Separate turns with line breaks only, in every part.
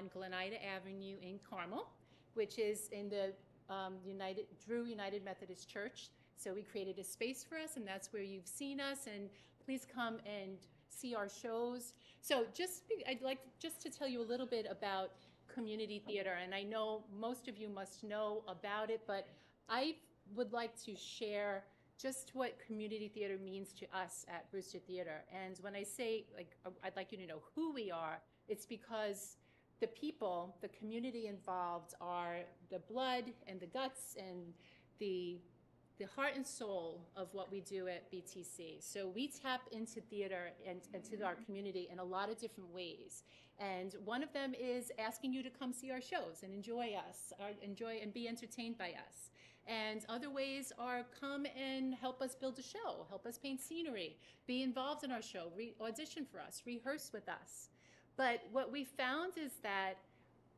on Glenida Avenue in Carmel, which is in the Drew United Methodist Church. So we created a space for us, and that's where you've seen us. And please come and see our shows. So I'd like just to tell you a little bit about community theater. And I know most of you must know about it, but I would like to share just what community theater means to us at Brewster Theater. And when I say, like, I'd like you to know who we are, it's because the people, the community involved are the blood and the guts and the heart and soul of what we do at BTC. So we tap into theater and to our community in a lot of different ways. And one of them is asking you to come see our shows and enjoy us, enjoy and be entertained by us. And other ways are come and help us build a show, help us paint scenery, be involved in our show, audition for us, rehearse with us. But what we found is that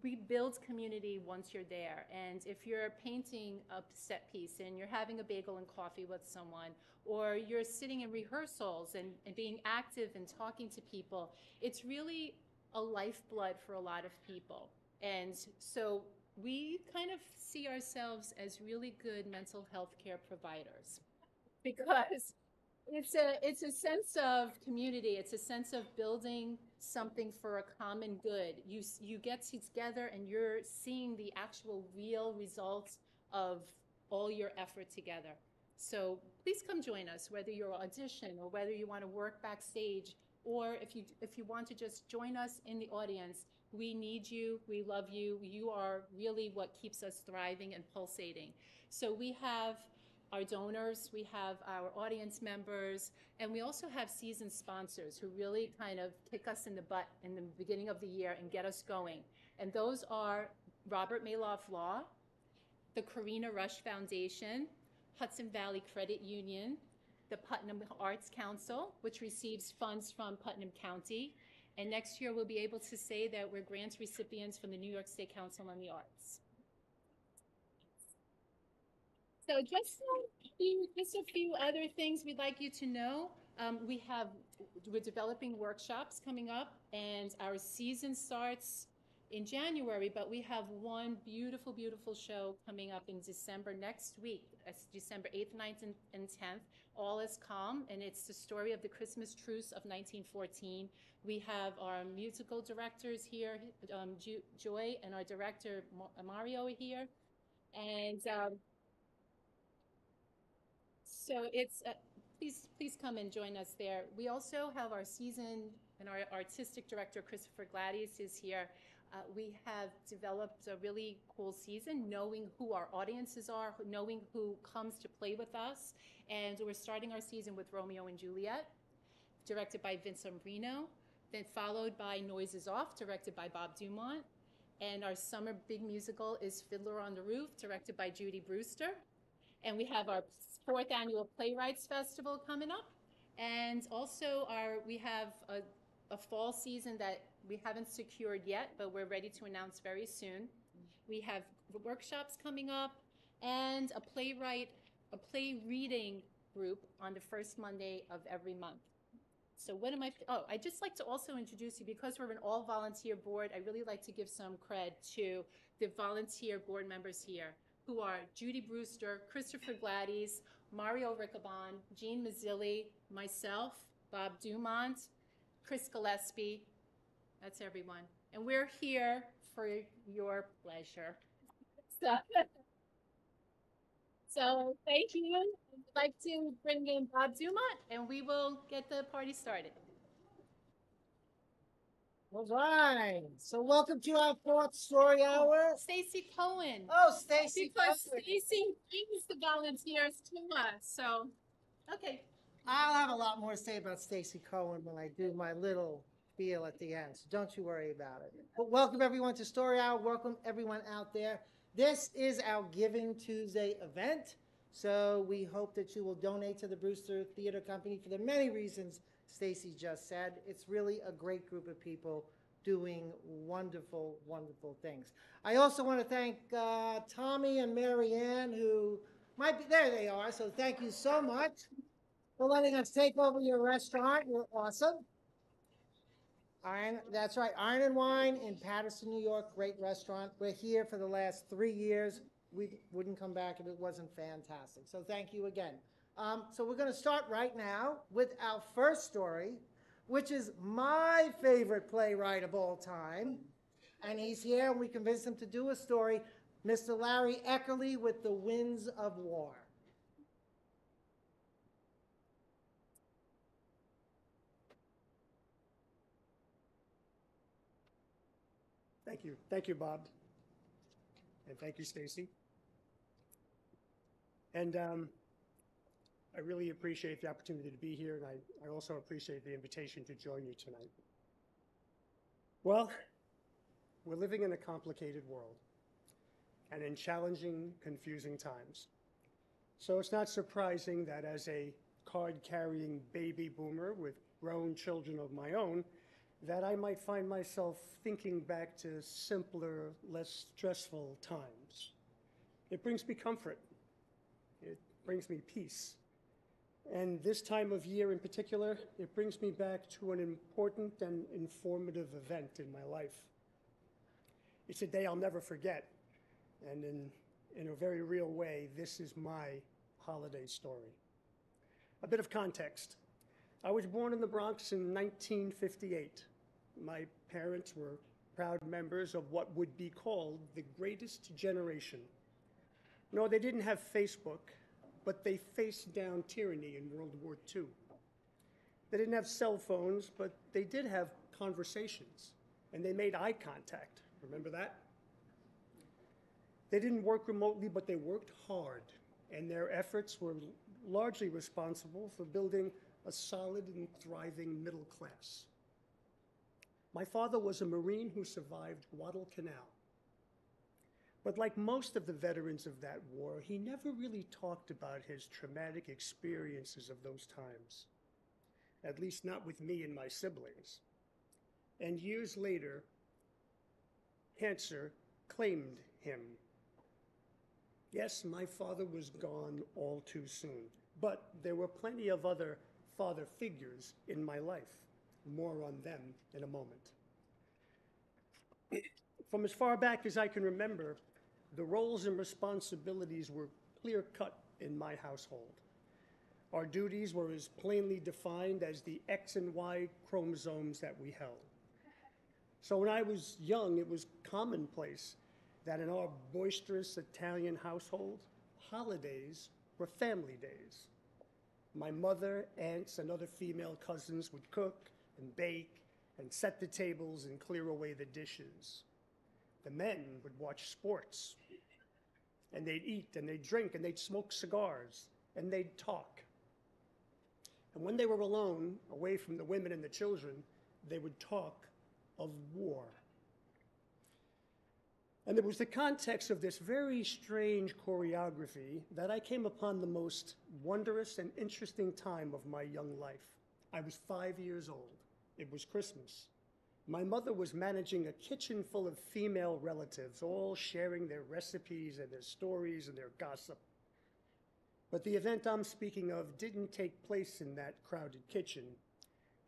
we build community once you're there. And if you're painting a set piece and you're having a bagel and coffee with someone, or you're sitting in rehearsals and being active and talking to people, it's really a lifeblood for a lot of people. And so we kind of see ourselves as really good mental health care providers because it's a sense of community. It's a sense of building something for a common good. You get together and you're seeing the actual real results of all your effort together. So please come join us, whether you're audition or whether you want to work backstage, or if you want to just join us in the audience. We need you. We love you. You are really what keeps us thriving and pulsating. So we have our donors, we have our audience members, and we also have seasoned sponsors who really kind of kick us in the butt in the beginning of the year and get us going. And those are Robert Maloff Law, the Karina Rush Foundation, Hudson Valley Credit Union, the Putnam Arts Council, which receives funds from Putnam County. And next year we'll be able to say that we're grant recipients from the New York State Council on the Arts. So just a few other things we'd like you to know. We're developing workshops coming up, and our season starts in January, but we have one beautiful, beautiful show coming up in December next week. That's December 8th, 9th, and 10th. All is Calm, and it's the story of the Christmas truce of 1914. We have our musical directors here, Joy, and our director, Mario, here. And so it's, please come and join us there. We also have our season, and our artistic director, Christopher Gladys, is here. We have developed a really cool season, knowing who our audiences are, knowing who comes to play with us. And we're starting our season with Romeo and Juliet, directed by Vince Umbrino, then followed by Noises Off, directed by Bob Dumont. And our summer big musical is Fiddler on the Roof, directed by Judy Brewster. And we have our 4th annual Playwrights Festival coming up. And also we have a fall season that we haven't secured yet, but we're ready to announce very soon. We have workshops coming up and a play reading group on the first Monday of every month. So I'd just like to also introduce you, because we're an all-volunteer board, I really like to give some cred to the volunteer board members here, who are Judy Brewster, Christopher Gladys, Mario Riccabon, Jean Mazzilli, myself, Bob Dumont, Chris Gillespie. That's everyone. And we're here for your pleasure. So thank you. I'd like to bring in Bob Dumont, and we will get the party started.
All right. So welcome to our 4th story hour.
Stacy Cohen.
Oh, Stacy.
Because Stacy brings the volunteers to us. So, okay.
I'll have a lot more to say about Stacy Cohen when I do my little spiel at the end. So don't you worry about it. But welcome everyone to Story Hour. Welcome everyone out there. This is our Giving Tuesday event. So we hope that you will donate to the Brewster Theater Company for the many reasons Stacy just said. It's really a great group of people doing wonderful, wonderful things. I also want to thank Tommy and Mary Ann, who might be, there they are. So thank you so much for letting us take over your restaurant. You're awesome. That's right, Iron and Wine in Paterson, New York, great restaurant. We're here for the last 3 years. We wouldn't come back if it wasn't fantastic. So thank you again. So we're going to start right now with our first story, which is my favorite playwright of all time. And he's here, and we convinced him to do a story, Mr. Larry Eckerle with The Winds of War.
Thank you, Bob, and thank you, Stacy. And I really appreciate the opportunity to be here, and I also appreciate the invitation to join you tonight. Well, we're living in a complicated world and in challenging, confusing times. So it's not surprising that as a card-carrying baby boomer with grown children of my own, that I might find myself thinking back to simpler, less stressful times. It brings me comfort. It brings me peace. And this time of year in particular, it brings me back to an important and informative event in my life. It's a day I'll never forget. And in a very real way, this is my holiday story. A bit of context. I was born in the Bronx in 1958. My parents were proud members of what would be called the greatest generation. No, they didn't have Facebook, but they faced down tyranny in World War II. They didn't have cell phones, but they did have conversations, and they made eye contact. Remember that? They didn't work remotely, but they worked hard, and their efforts were largely responsible for building a solid and thriving middle class. My father was a Marine who survived Guadalcanal. But like most of the veterans of that war, he never really talked about his traumatic experiences of those times, at least not with me and my siblings. And years later, cancer claimed him. Yes, my father was gone all too soon, but there were plenty of other father figures in my life. More on them in a moment. From as far back as I can remember, the roles and responsibilities were clear-cut in my household. Our duties were as plainly defined as the X and Y chromosomes that we held. So when I was young, it was commonplace that in our boisterous Italian household, holidays were family days. My mother, aunts, and other female cousins would cook and bake and set the tables and clear away the dishes. The men would watch sports, and they'd eat and they'd drink and they'd smoke cigars and they'd talk. And when they were alone, away from the women and the children, they would talk of war. And it was the context of this very strange choreography that I came upon the most wondrous and interesting time of my young life. I was 5 years old. It was Christmas. My mother was managing a kitchen full of female relatives, all sharing their recipes and their stories and their gossip. But the event I'm speaking of didn't take place in that crowded kitchen.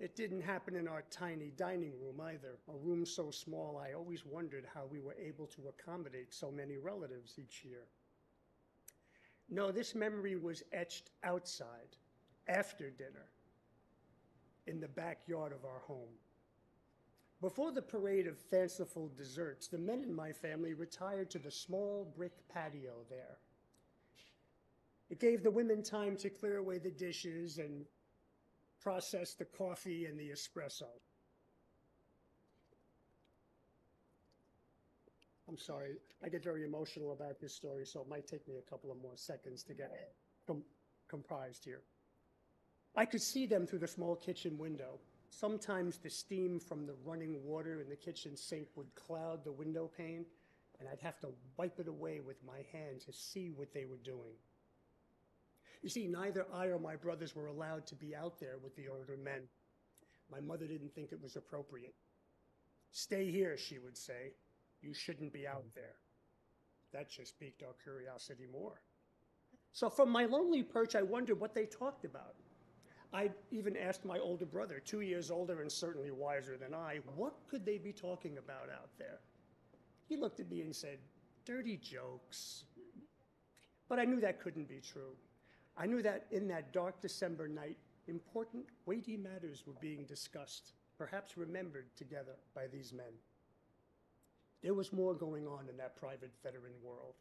It didn't happen in our tiny dining room either, a room so small I always wondered how we were able to accommodate so many relatives each year. No, this memory was etched outside, after dinner, in the backyard of our home. Before the parade of fanciful desserts, the men in my family retired to the small brick patio there. It gave the women time to clear away the dishes and process the coffee and the espresso. I'm sorry, I get very emotional about this story, so it might take me a couple of more seconds to get comprised here. I could see them through the small kitchen window. Sometimes the steam from the running water in the kitchen sink would cloud the window pane, and I'd have to wipe it away with my hand to see what they were doing. You see, neither I or my brothers were allowed to be out there with the older men. My mother didn't think it was appropriate. "Stay here," she would say. "You shouldn't be out there." That just piqued our curiosity more. So from my lonely perch, I wondered what they talked about. I even asked my older brother, 2 years older and certainly wiser than I, what could they be talking about out there? He looked at me and said, dirty jokes. But I knew that couldn't be true. I knew that in that dark December night, important, weighty matters were being discussed, perhaps remembered together by these men. There was more going on in that private veteran world.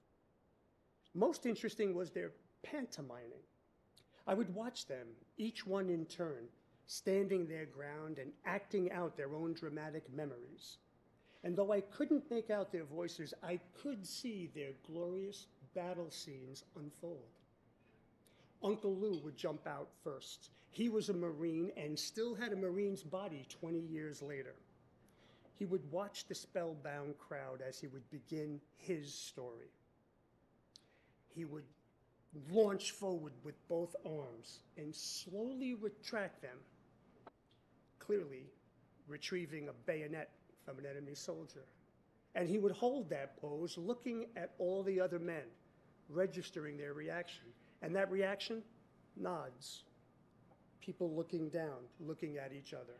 Most interesting was their pantomiming. I would watch them, each one in turn, standing their ground and acting out their own dramatic memories. And though I couldn't make out their voices, I could see their glorious battle scenes unfold. Uncle Lou would jump out first. He was a Marine and still had a Marine's body 20 years later. He would watch the spellbound crowd as he would begin his story. He would launch forward with both arms and slowly retract them, clearly retrieving a bayonet from an enemy soldier. And he would hold that pose, looking at all the other men, registering their reaction. And that reaction? Nods. People looking down, looking at each other.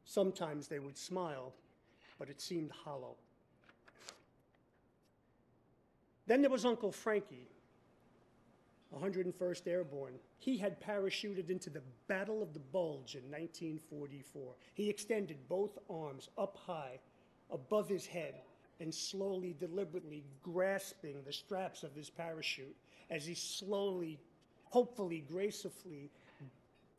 Sometimes they would smile, but it seemed hollow. Then there was Uncle Frankie, 101st Airborne. He had parachuted into the Battle of the Bulge in 1944. He extended both arms up high above his head and slowly, deliberately grasping the straps of his parachute as he slowly, hopefully, gracefully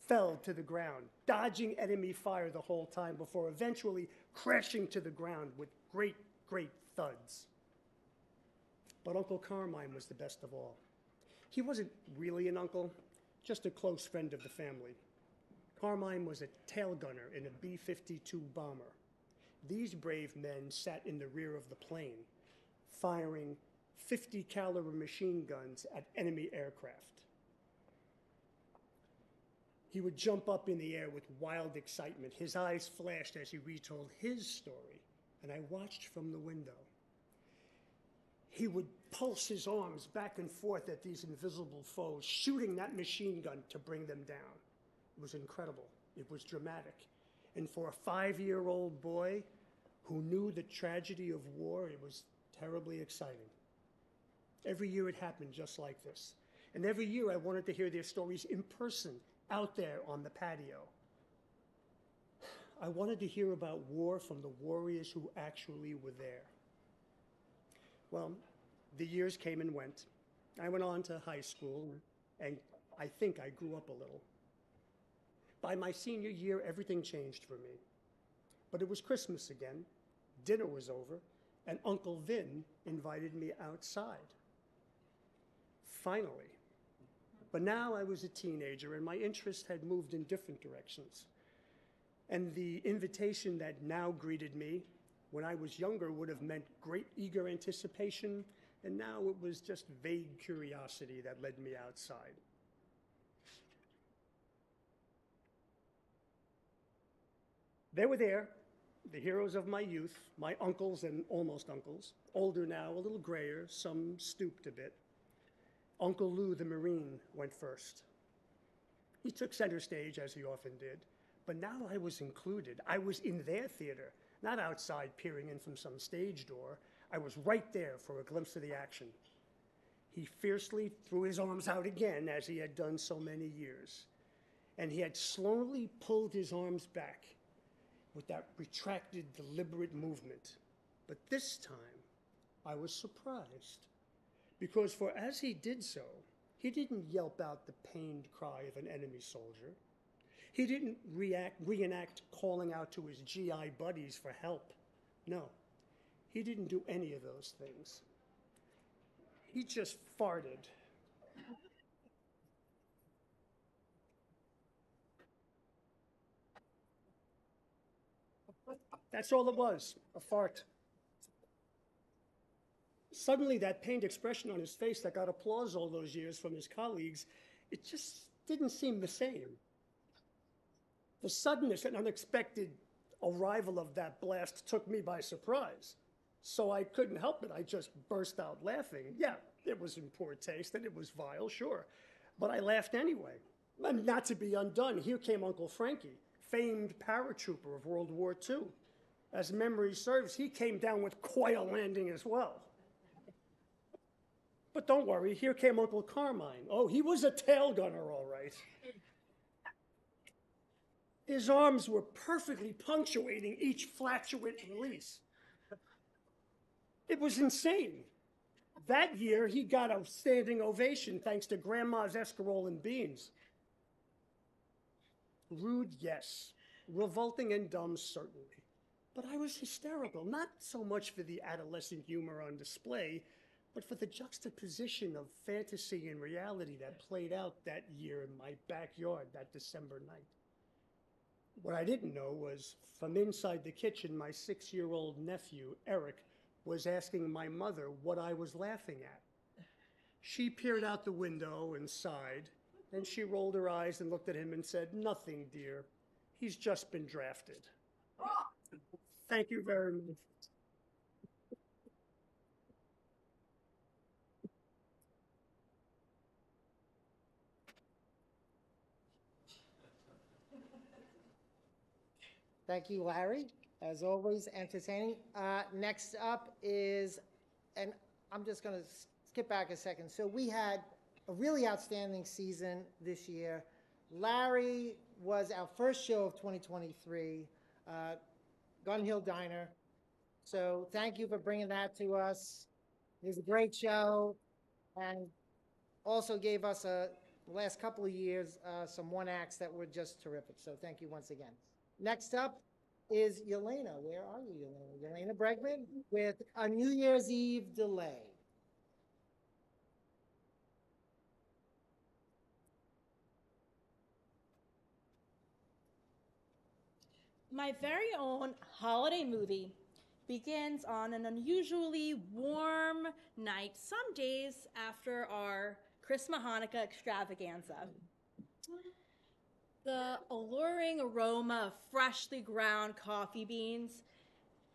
fell to the ground, dodging enemy fire the whole time before eventually crashing to the ground with great, great thuds. But Uncle Carmine was the best of all. He wasn't really an uncle, just a close friend of the family. Carmine was a tail gunner in a B-52 bomber. These brave men sat in the rear of the plane, firing 50 caliber machine guns at enemy aircraft. He would jump up in the air with wild excitement. His eyes flashed as he retold his story, and I watched from the window. He would pulse his arms back and forth at these invisible foes, shooting that machine gun to bring them down. It was incredible. It was dramatic. And for a 5-year-old boy who knew the tragedy of war, it was terribly exciting. Every year it happened just like this. And every year I wanted to hear their stories in person, out there on the patio. I wanted to hear about war from the warriors who actually were there. Well, the years came and went. I went on to high school, and I think I grew up a little. By my senior year, everything changed for me. But it was Christmas again, dinner was over, and Uncle Vin invited me outside. Finally. But now I was a teenager, and my interest had moved in different directions. And the invitation that now greeted me when I was younger would have meant great eager anticipation, and now it was just vague curiosity that led me outside. They were there, the heroes of my youth, my uncles and almost uncles, older now, a little grayer, some stooped a bit. Uncle Lou, the Marine, went first. He took center stage, as he often did, but now I was included. I was in their theater, not outside peering in from some stage door. I was right there for a glimpse of the action. He fiercely threw his arms out again, as he had done so many years, and he had slowly pulled his arms back with that retracted, deliberate movement. But this time, I was surprised. Because for as he did so, he didn't yelp out the pained cry of an enemy soldier. He didn't reenact calling out to his GI buddies for help. No, he didn't do any of those things. He just farted. That's all it was, a fart. Suddenly, that pained expression on his face that got applause all those years from his colleagues, it just didn't seem the same. The suddenness and unexpected arrival of that blast took me by surprise. So I couldn't help it. I just burst out laughing. Yeah, it was in poor taste and it was vile, sure. But I laughed anyway. And not to be undone, here came Uncle Frankie, famed paratrooper of World War II. As memory serves, he came down with quite a landing as well. But don't worry, here came Uncle Carmine. Oh, he was a tail gunner, all right. His arms were perfectly punctuating each flatulent release. It was insane. That year, he got a standing ovation thanks to Grandma's escarole and beans. Rude, yes. Revolting and dumb, certainly. But I was hysterical, not so much for the adolescent humor on display, but for the juxtaposition of fantasy and reality that played out that year in my backyard that December night. What I didn't know was, from inside the kitchen, my 6-year-old nephew, Eric, was asking my mother what I was laughing at. She peered out the window and sighed, then she rolled her eyes and looked at him and said, "Nothing, dear. He's just been drafted." Thank you very much.
Thank you, Larry. As always, entertaining. Next up is, and I'm just going to skip back a second. So we had a really outstanding season this year. Larry was our first show of 2023, Gun Hill Diner. So thank you for bringing that to us. It was a great show, and also gave us the last couple of years some one acts that were just terrific. So thank you once again. Next up is Yelena. Where are you, Yelena? Yelena Bregman with a New Year's Eve delay.
My very own holiday movie begins on an unusually warm night, some days after our Christmas Hanukkah extravaganza. The alluring aroma of freshly ground coffee beans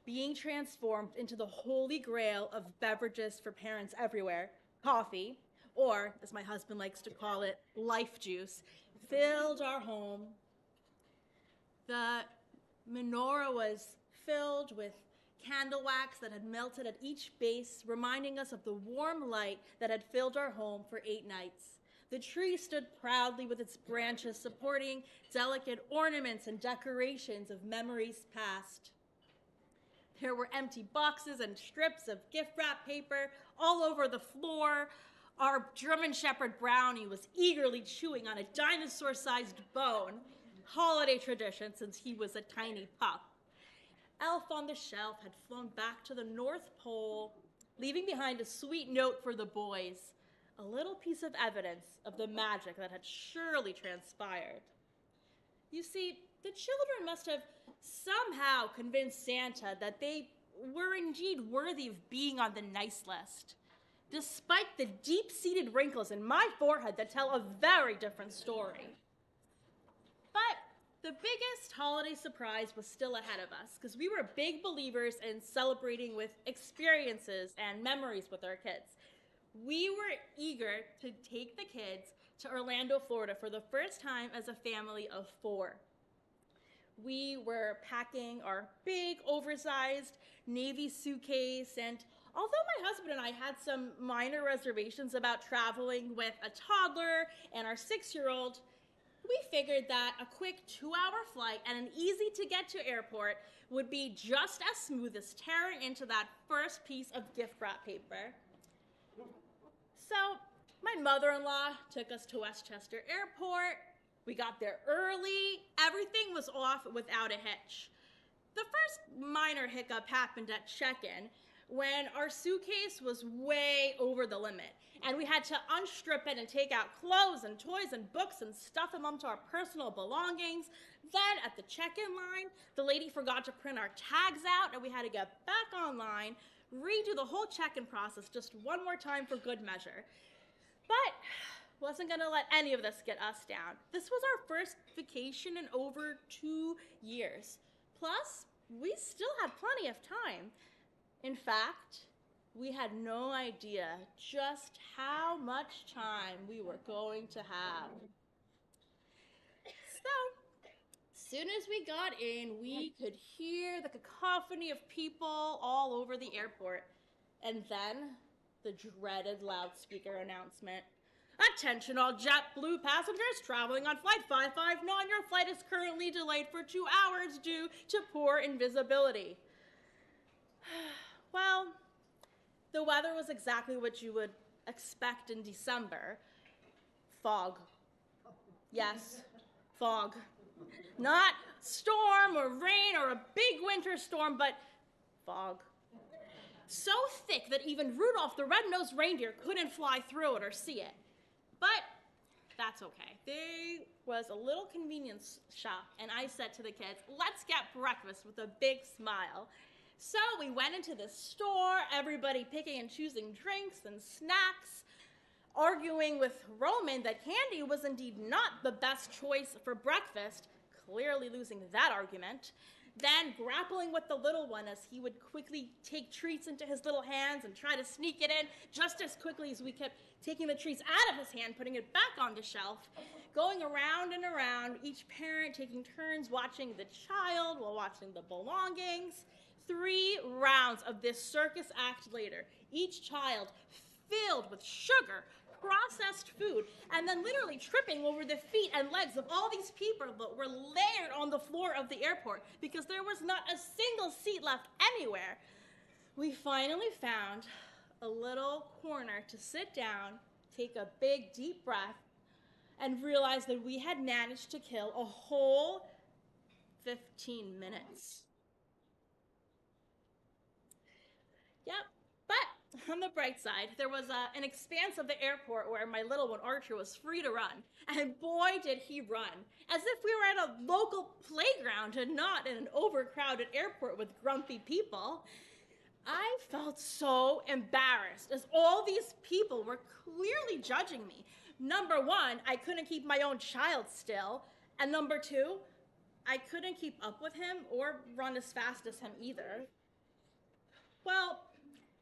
being transformed into the holy grail of beverages for parents everywhere, coffee, or as my husband likes to call it, life juice, filled our home. The menorah was filled with candle wax that had melted at each base, reminding us of the warm light that had filled our home for 8 nights. The tree stood proudly with its branches supporting delicate ornaments and decorations of memories past. There were empty boxes and strips of gift wrap paper all over the floor. Our German Shepherd Brownie was eagerly chewing on a dinosaur-sized bone, holiday tradition since he was a tiny pup. Elf on the Shelf had flown back to the North Pole, leaving behind a sweet note for the boys, a little piece of evidence of the magic that had surely transpired. You see, the children must have somehow convinced Santa that they were indeed worthy of being on the nice list, despite the deep-seated wrinkles in my forehead that tell a very different story. But the biggest holiday surprise was still ahead of us, because we were big believers in celebrating with experiences and memories with our kids. We were eager to take the kids to Orlando, Florida for the first time as a family of 4. We were packing our big, oversized Navy suitcase, and although my husband and I had some minor reservations about traveling with a toddler and our 6-year-old, we figured that a quick 2-hour flight and an easy-to-get-to airport would be just as smooth as tearing into that first piece of gift wrap paper. So my mother-in-law took us to Westchester Airport. We got there early. Everything was off without a hitch. The first minor hiccup happened at check-in when our suitcase was way over the limit, and we had to unstrip it and take out clothes and toys and books and stuff them onto our personal belongings. Then at the check-in line, the lady forgot to print our tags out, and we had to get back online, redo the whole check-in process just one more time for good measure. But wasn't gonna let any of this get us down. This was our first vacation in over 2 years. Plus, we still had plenty of time. In fact, we had no idea just how much time we were going to have. So, as soon as we got in, we could hear the cacophony of people all over the airport. And then the dreaded loudspeaker announcement. Attention all JetBlue passengers traveling on flight 559. Your flight is currently delayed for 2 hours due to poor invisibility. Well, the weather was exactly what you would expect in December. Fog. Yes, fog. Not storm or rain or a big winter storm, but fog. So thick that even Rudolph the red-nosed reindeer couldn't fly through it or see it. But that's okay. There was a little convenience shop, and I said to the kids, let's get breakfast with a big smile. So we went into the store, everybody picking and choosing drinks and snacks, arguing with Roman that candy was indeed not the best choice for breakfast, clearly losing that argument, then grappling with the little one as he would quickly take treats into his little hands and try to sneak it in just as quickly as we kept taking the treats out of his hand, putting it back on the shelf, going around and around, each parent taking turns watching the child while watching the belongings. 3 rounds of this circus act later, each child filled with sugar, processed food, and then literally tripping over the feet and legs of all these people that were layered on the floor of the airport because there was not a single seat left anywhere. We finally found a little corner to sit down, take a big deep breath, and realize that we had managed to kill a whole 15 minutes. Yep, but on the bright side, there was an expanse of the airport where my little one, Archer, was free to run. And boy, did he run. As if we were at a local playground and not in an overcrowded airport with grumpy people. I felt so embarrassed as all these people were clearly judging me. Number 1, I couldn't keep my own child still. And number 2, I couldn't keep up with him or run as fast as him either. Well,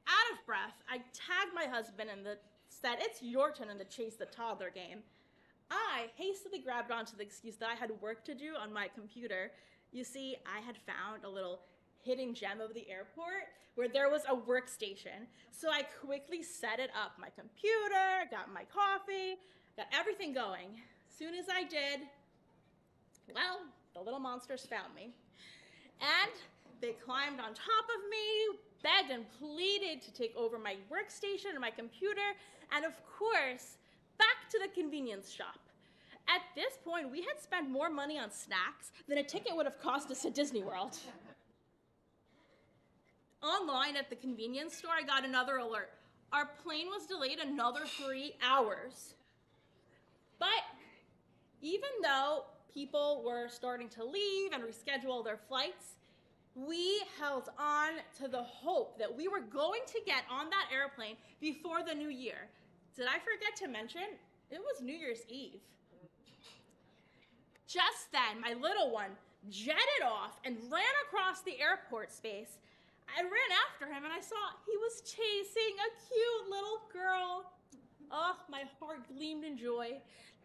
out of breath, I tagged my husband and said, it's your turn in the chase the toddler game. I hastily grabbed onto the excuse that I had work to do on my computer. You see, I had found a little hidden gem of the airport where there was a workstation. So I quickly set it up, my computer, got my coffee, got everything going. As soon as I did, well, the little monsters found me. And they climbed on top of me, begged and pleaded to take over my workstation and my computer, and of course, back to the convenience shop. At this point, we had spent more money on snacks than a ticket would have cost us at Disney World. Online at the convenience store, I got another alert. Our plane was delayed another 3 hours. But even though people were starting to leave and reschedule their flights, we held on to the hope that we were going to get on that airplane before the new year. Did I forget to mention? It was New Year's Eve. Just then, my little one jetted off and ran across the airport space. I ran after him and I saw he was chasing a cute little girl. Oh, my heart gleamed in joy.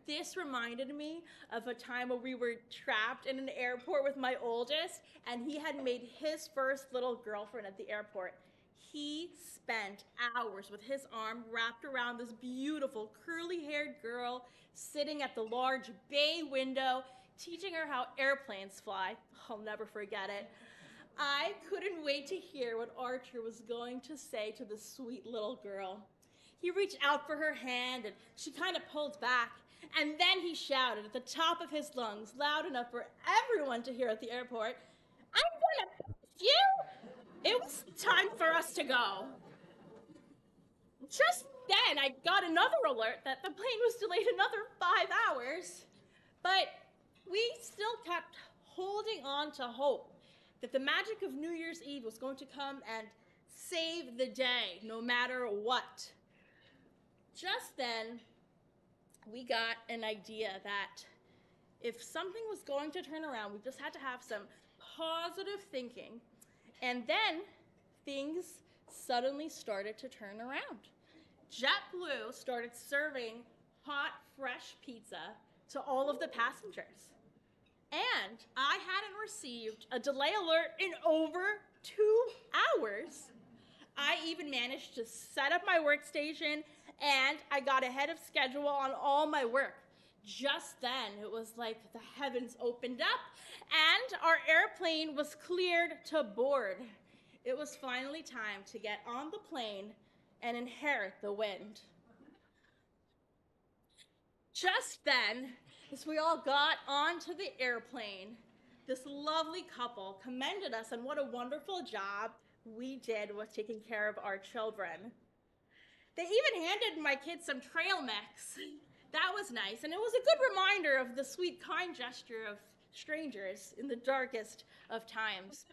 This reminded me of a time where we were trapped in an airport with my oldest, and he had made his first little girlfriend at the airport. He spent hours with his arm wrapped around this beautiful curly-haired girl sitting at the large bay window, teaching her how airplanes fly. I'll never forget it. I couldn't wait to hear what Archer was going to say to the sweet little girl. He reached out for her hand, and she kind of pulled back. And then he shouted at the top of his lungs, loud enough for everyone to hear at the airport, "I'm gonna push you!" It was time for us to go. Just then, I got another alert that the plane was delayed another 5 hours. But we still kept holding on to hope that the magic of New Year's Eve was going to come and save the day, no matter what. Just then, we got an idea that if something was going to turn around, we just had to have some positive thinking. And then things suddenly started to turn around. JetBlue started serving hot, fresh pizza to all of the passengers. and I hadn't received a delay alert in over 2 hours. I even managed to set up my workstation, and I got ahead of schedule on all my work. Just then, it was like the heavens opened up, and our airplane was cleared to board. It was finally time to get on the plane and inherit the wind. Just then, as we all got onto the airplane, this lovely couple commended us on what a wonderful job we did with taking care of our children. They even handed my kids some trail mix. That was nice, and it was a good reminder of the sweet, kind gesture of strangers in the darkest of times.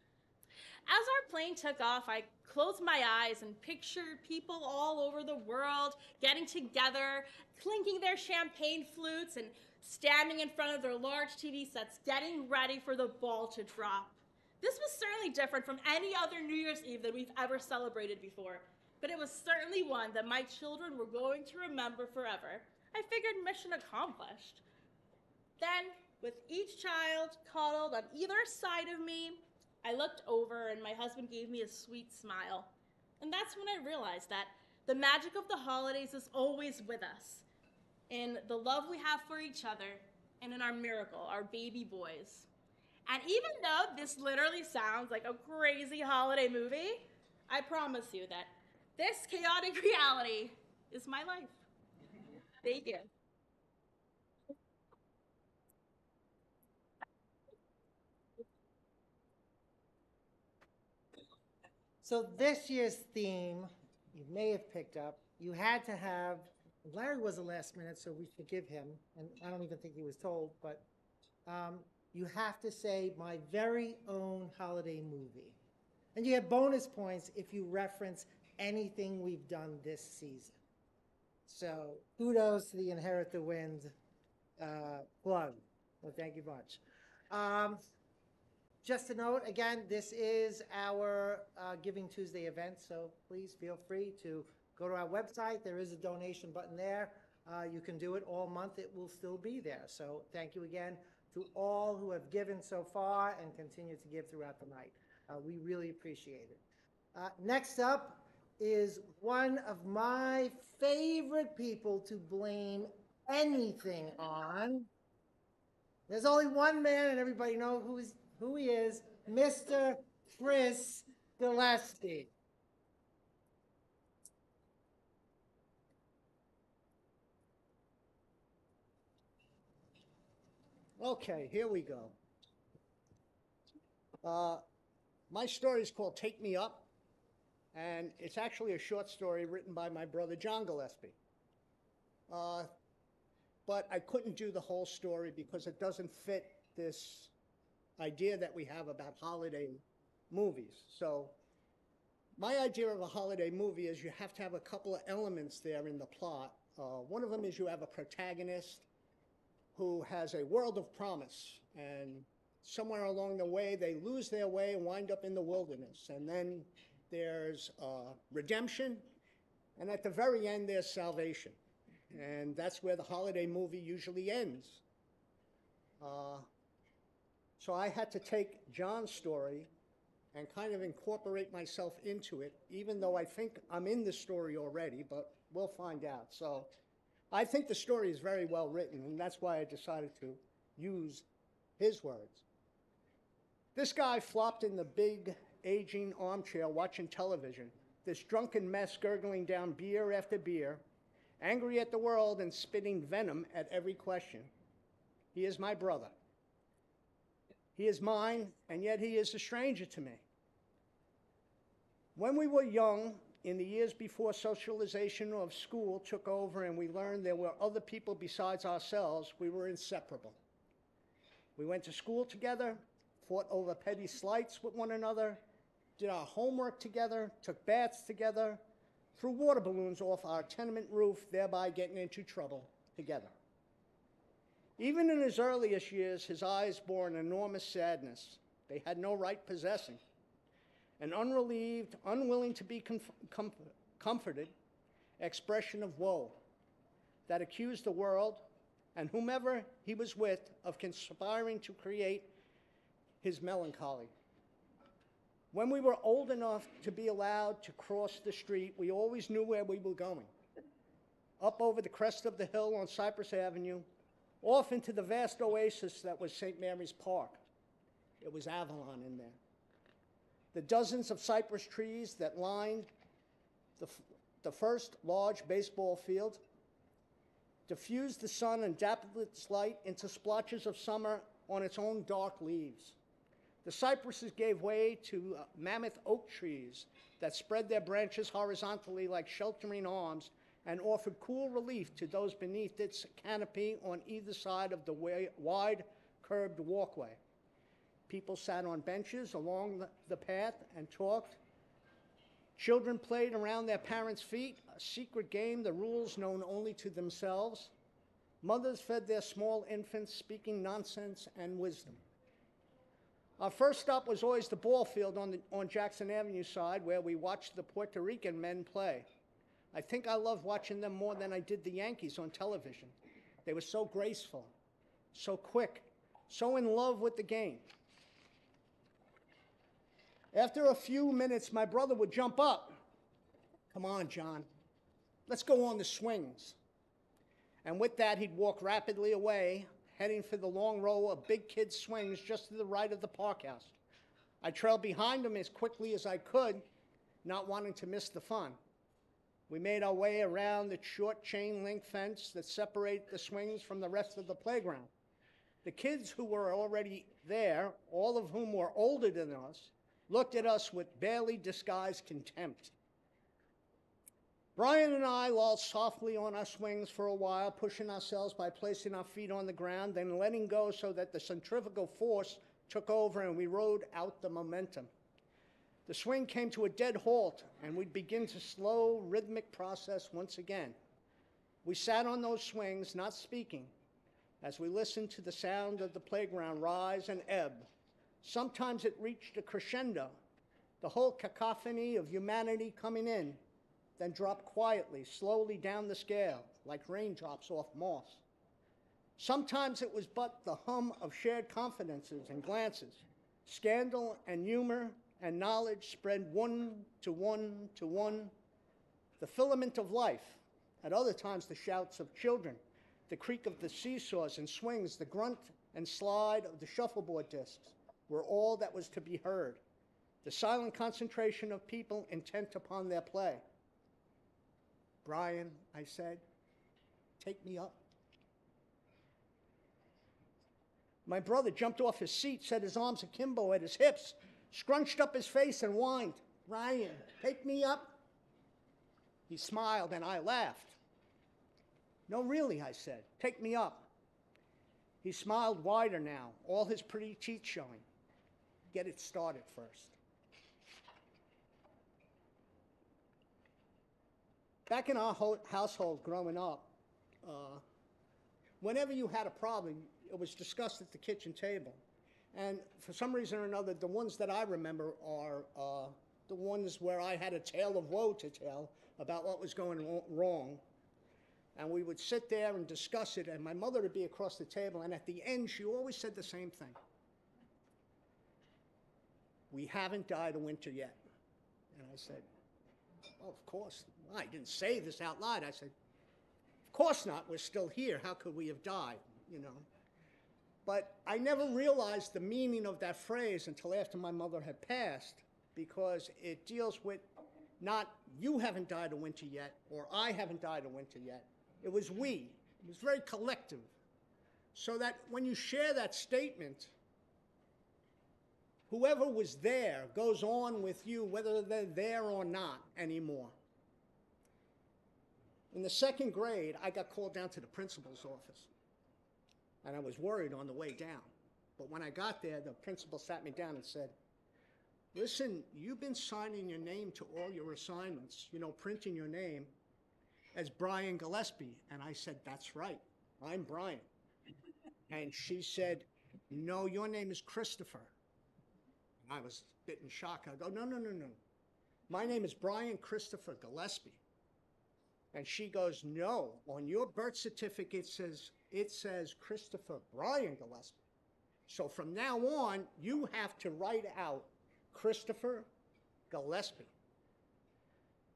As our plane took off, I closed my eyes and pictured people all over the world getting together, clinking their champagne flutes, and standing in front of their large TV sets, getting ready for the ball to drop. This was certainly different from any other New Year's Eve that we've ever celebrated before, but it was certainly one that my children were going to remember forever. I figured mission accomplished. Then, with each child cuddled on either side of me, I looked over and my husband gave me a sweet smile. And that's when I realized that the magic of the holidays is always with us, in the love we have for each other, and in our miracle, our baby boys. And even though this literally sounds like a crazy holiday movie, I promise you that this chaotic reality is my life. Thank you.
So this year's theme, you may have picked up, you had to have, Larry was a last minute, so we forgive him, and I don't even think he was told, but you have to say my very own holiday movie. And you have bonus points if you reference anything we've done this season. So kudos to the Inherit the Wind plug. Well, thank you much. Just to note, again, this is our Giving Tuesday event, so please feel free to go to our website. There is a donation button there. You can do it all month. It will still be there. So thank you again to all who have given so far and continue to give throughout the night. We really appreciate it. Next up is one of my favorite people to blame anything on. There's only one man, and everybody knows who he is, Mr. Chris Gillespie.
Okay, here we go. My story is called Take Me Up, and it's actually a short story written by my brother John Gillespie. But I couldn't do the whole story because it doesn't fit this idea that we have about holiday movies. So my idea of a holiday movie is you have to have a couple of elements there in the plot. One of them is you have a protagonist who has a world of promise, and somewhere along the way they lose their way and wind up in the wilderness. And then there's redemption, and at the very end there's salvation. And that's where the holiday movie usually ends. So I had to take John's story and kind of incorporate myself into it, even though I think I'm in the story already, but we'll find out. So I think the story is very well written, and that's why I decided to use his words. This guy flopped in the big, aging armchair watching television, this drunken mess gurgling down beer after beer, angry at the world and spitting venom at every question. He is my brother. He is mine, and yet he is a stranger to me. When we were young, in the years before socialization of school took over and we learned there were other people besides ourselves, we were inseparable. We went to school together, fought over petty slights with one another, did our homework together, took baths together, threw water balloons off our tenement roof, thereby getting into trouble together. Even in his earliest years, his eyes bore an enormous sadness they had no right possessing, an unrelieved, unwilling to be comforted expression of woe that accused the world, and whomever he was with of conspiring to create his melancholy. When we were old enough to be allowed to cross the street, we always knew where we were going. Up over the crest of the hill on Cypress Avenue, off into the vast oasis that was St. Mary's Park. It was Avalon in there. The dozens of cypress trees that lined the first large baseball field diffused the sun and dappled its light into splotches of summer on its own dark leaves. The cypresses gave way to mammoth oak trees that spread their branches horizontally like sheltering arms and offered cool relief to those beneath its canopy on either side of the wide, curbed walkway. People sat on benches along the path and talked. Children played around their parents' feet, a secret game, the rules known only to themselves. Mothers fed their small infants, speaking nonsense and wisdom. Our first stop was always the ball field on Jackson Avenue side, where we watched the Puerto Rican men play. I think I loved watching them more than I did the Yankees on television. They were so graceful, so quick, so in love with the game. After a few minutes, my brother would jump up. "Come on, John, let's go on the swings." And with that, he'd walk rapidly away, heading for the long row of big kids' swings just to the right of the park house. I trailed behind him as quickly as I could, not wanting to miss the fun. We made our way around the short chain-link fence that separated the swings from the rest of the playground. The kids who were already there, all of whom were older than us, looked at us with barely disguised contempt. Brian and I lolled softly on our swings for a while, pushing ourselves by placing our feet on the ground, then letting go so that the centrifugal force took over and we rode out the momentum. The swing came to a dead halt, and we'd begin to slow, rhythmic process once again. We sat on those swings, not speaking, as we listened to the sound of the playground rise and ebb. Sometimes it reached a crescendo, the whole cacophony of humanity coming in, then dropped quietly, slowly down the scale, like raindrops off moss. Sometimes it was but the hum of shared confidences and glances. Scandal and humor and knowledge spread one to one to one. The filament of life, at other times the shouts of children, the creak of the seesaws and swings, the grunt and slide of the shuffleboard discs, were all that was to be heard. The silent concentration of people intent upon their play. "Brian," I said, "take me up." My brother jumped off his seat, set his arms akimbo at his hips, scrunched up his face and whined, "Brian, take me up." He smiled and I laughed. "No, really," I said, "take me up." He smiled wider now, all his pretty teeth showing. "Get it started first." Back in our household growing up, whenever you had a problem, it was discussed at the kitchen table. And for some reason or another, the ones that I remember are the ones where I had a tale of woe to tell about what was going wrong. And we would sit there and discuss it, and my mother would be across the table, and at the end, she always said the same thing. "We haven't died of winter yet." And I said, "Oh, of course." I didn't say this out loud. I said, "Of course not. We're still here. How could we have died?" You know. But I never realized the meaning of that phrase until after my mother had passed, because it deals with not "you haven't died of winter yet" or "I haven't died of winter yet." It was we. It was very collective. So that when you share that statement, whoever was there goes on with you, whether they're there or not anymore. In the second grade, I got called down to the principal's office. And I was worried on the way down. But when I got there, the principal sat me down and said, "Listen, you've been signing your name to all your assignments, printing your name as Brian Gillespie." And I said, "That's right, I'm Brian." And she said, "No, your name is Christopher." And I was a bit in shock. I go, No. My name is Brian Christopher Gillespie." And she goes, "No, on your birth certificate it it says Christopher Brian Gillespie. So from now on, you have to write out Christopher Gillespie.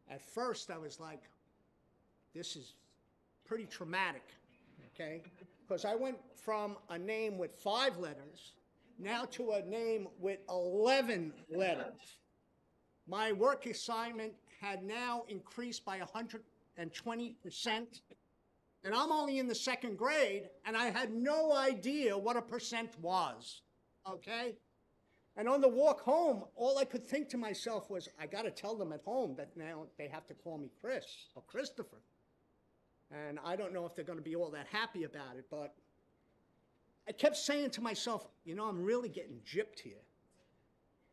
At first, I was like, this is pretty traumatic, okay? Because I went from a name with 5 letters now to a name with 11 letters. My work assignment had now increased by 120%, and I'm only in the 2nd grade, and I had no idea what a percent was, okay? And on the walk home, all I could think to myself was, I got to tell them at home that now they have to call me Chris or Christopher. And I don't know if they're going to be all that happy about it, but I kept saying to myself, you know, I'm really getting gypped here.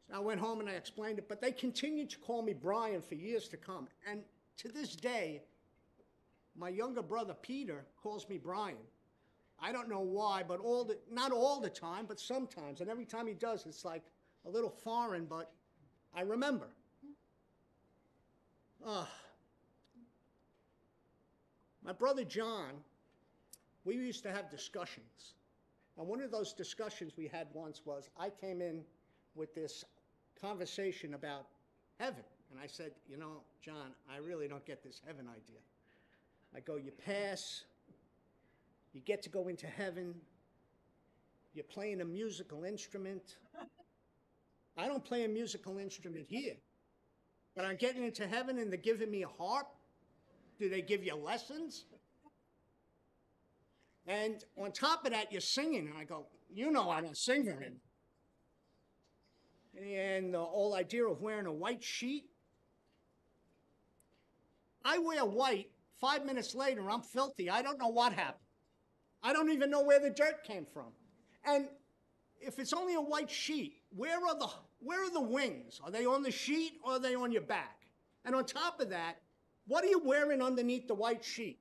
So I went home and I explained it, but they continued to call me Brian for years to come. And to this day, my younger brother, Peter, calls me Brian. I don't know why, but not all the time, but sometimes. And every time he does, it's like a little foreign, but I remember. My brother John, we used to have discussions. And one of those discussions we had once was, I came in with this conversation about heaven. And I said, you know, John, I really don't get this heaven idea. I go, you pass, you get to go into heaven, you're playing a musical instrument. I don't play a musical instrument here, but I'm getting into heaven and they're giving me a harp. Do they give you lessons? And on top of that, you're singing. And I go, you know I don't sing very well. And the whole idea of wearing a white sheet. I wear white, 5 minutes later, I'm filthy. I don't know what happened. I don't even know where the dirt came from. And if it's only a white sheet, where are the wings? Are they on the sheet or are they on your back? And on top of that, what are you wearing underneath the white sheet?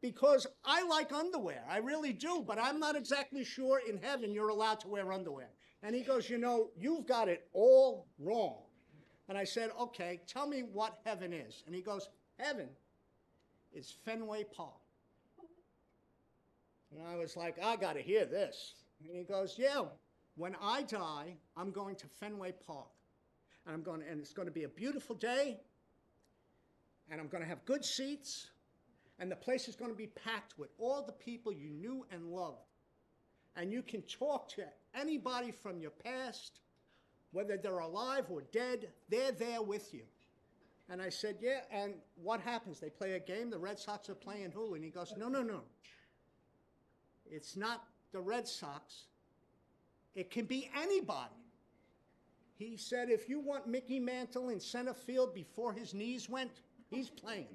Because I like underwear, I really do, but I'm not exactly sure in heaven you're allowed to wear underwear. And he goes, you know, you've got it all wrong. And I said, okay, tell me what heaven is. And he goes, heaven is Fenway Park. And I was like, I got to hear this. And he goes, yeah, when I die, I'm going to Fenway Park. And it's going to be a beautiful day. And I'm going to have good seats. And the place is going to be packed with all the people you knew and loved. And you can talk to anybody from your past, whether they're alive or dead, they're there with you. And I said, yeah, and what happens? They play a game, the Red Sox are playing who? And he goes, no, no, no. It's not the Red Sox. It can be anybody. He said, if you want Mickey Mantle in center field before his knees went, he's playing.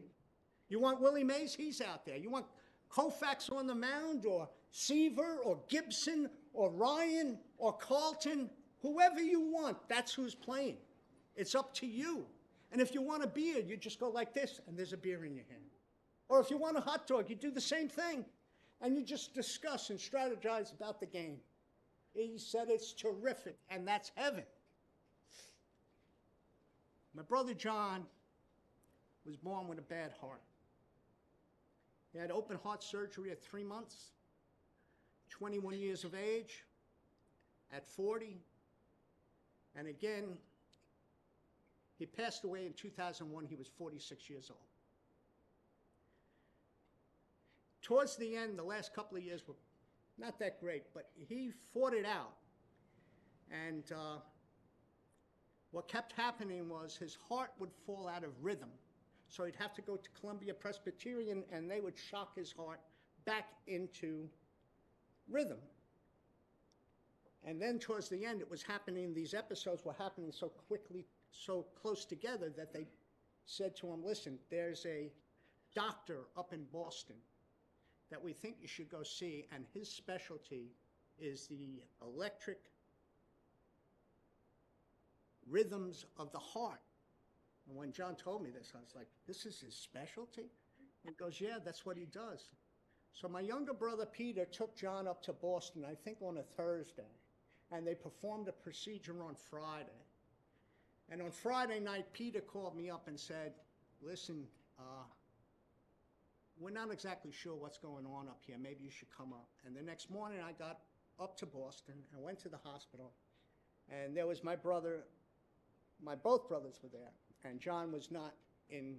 You want Willie Mays? He's out there. You want Koufax on the mound, or Seaver, or Gibson, or Ryan, or Carlton? Whoever you want, that's who's playing. It's up to you. And if you want a beer, you just go like this, and there's a beer in your hand. Or if you want a hot dog, you do the same thing. And you just discuss and strategize about the game. He said it's terrific, and that's heaven. My brother John was born with a bad heart. He had open heart surgery at 3 months, 21 years of age, at 40, and again, he passed away in 2001. He was 46 years old. Towards the end, the last couple of years were not that great, but he fought it out. And what kept happening was his heart would fall out of rhythm. So he'd have to go to Columbia Presbyterian, and they would shock his heart back into rhythm. And then towards the end, it was happening, these episodes were happening so quickly, so close together, that they said to him, listen, there's a doctor up in Boston that we think you should go see, and his specialty is the electric rhythms of the heart. And when John told me this, I was like, this is his specialty? He goes, yeah, that's what he does. So my younger brother, Peter, took John up to Boston, I think on a Thursday, and they performed a procedure on Friday. And on Friday night, Peter called me up and said, listen, we're not exactly sure what's going on up here. Maybe you should come up. And the next morning, I got up to Boston and went to the hospital. And there was my brother, both brothers were there. And John was not in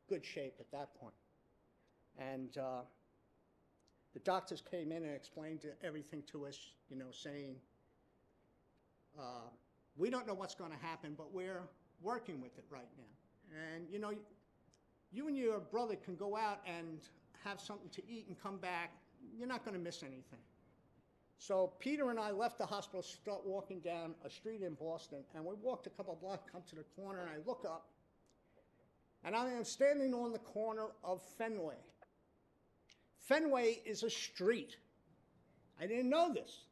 good shape at that point. And the doctors came in and explained everything to us, you know, saying, we don't know what's going to happen, but we're working with it right now. And, you know, you and your brother can go out and have something to eat and come back. You're not going to miss anything. So Peter and I left the hospital, start walking down a street in Boston, and we walked a couple blocks, come to the corner, and I look up, and I am standing on the corner of Fenway. Fenway is a street. I didn't know this.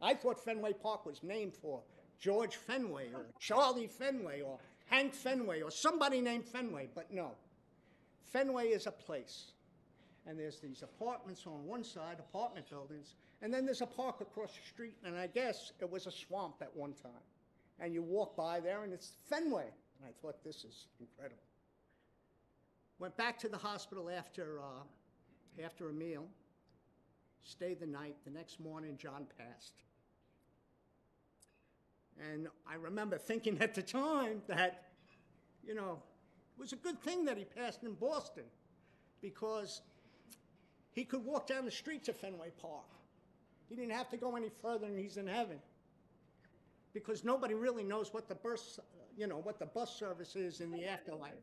I thought Fenway Park was named for George Fenway or Charlie Fenway or Hank Fenway or somebody named Fenway, but no. Fenway is a place. And there's these apartments on one side, apartment buildings, and then there's a park across the street, and I guess it was a swamp at one time. And you walk by there, and it's Fenway. And I thought, this is incredible. Went back to the hospital after a meal, stayed the night. The next morning, John passed. And I remember thinking at the time that, you know, it was a good thing that he passed in Boston, because he could walk down the street to Fenway Park. He didn't have to go any further, and he's in heaven. Because nobody really knows what the bus, what the bus service is in the afterlife.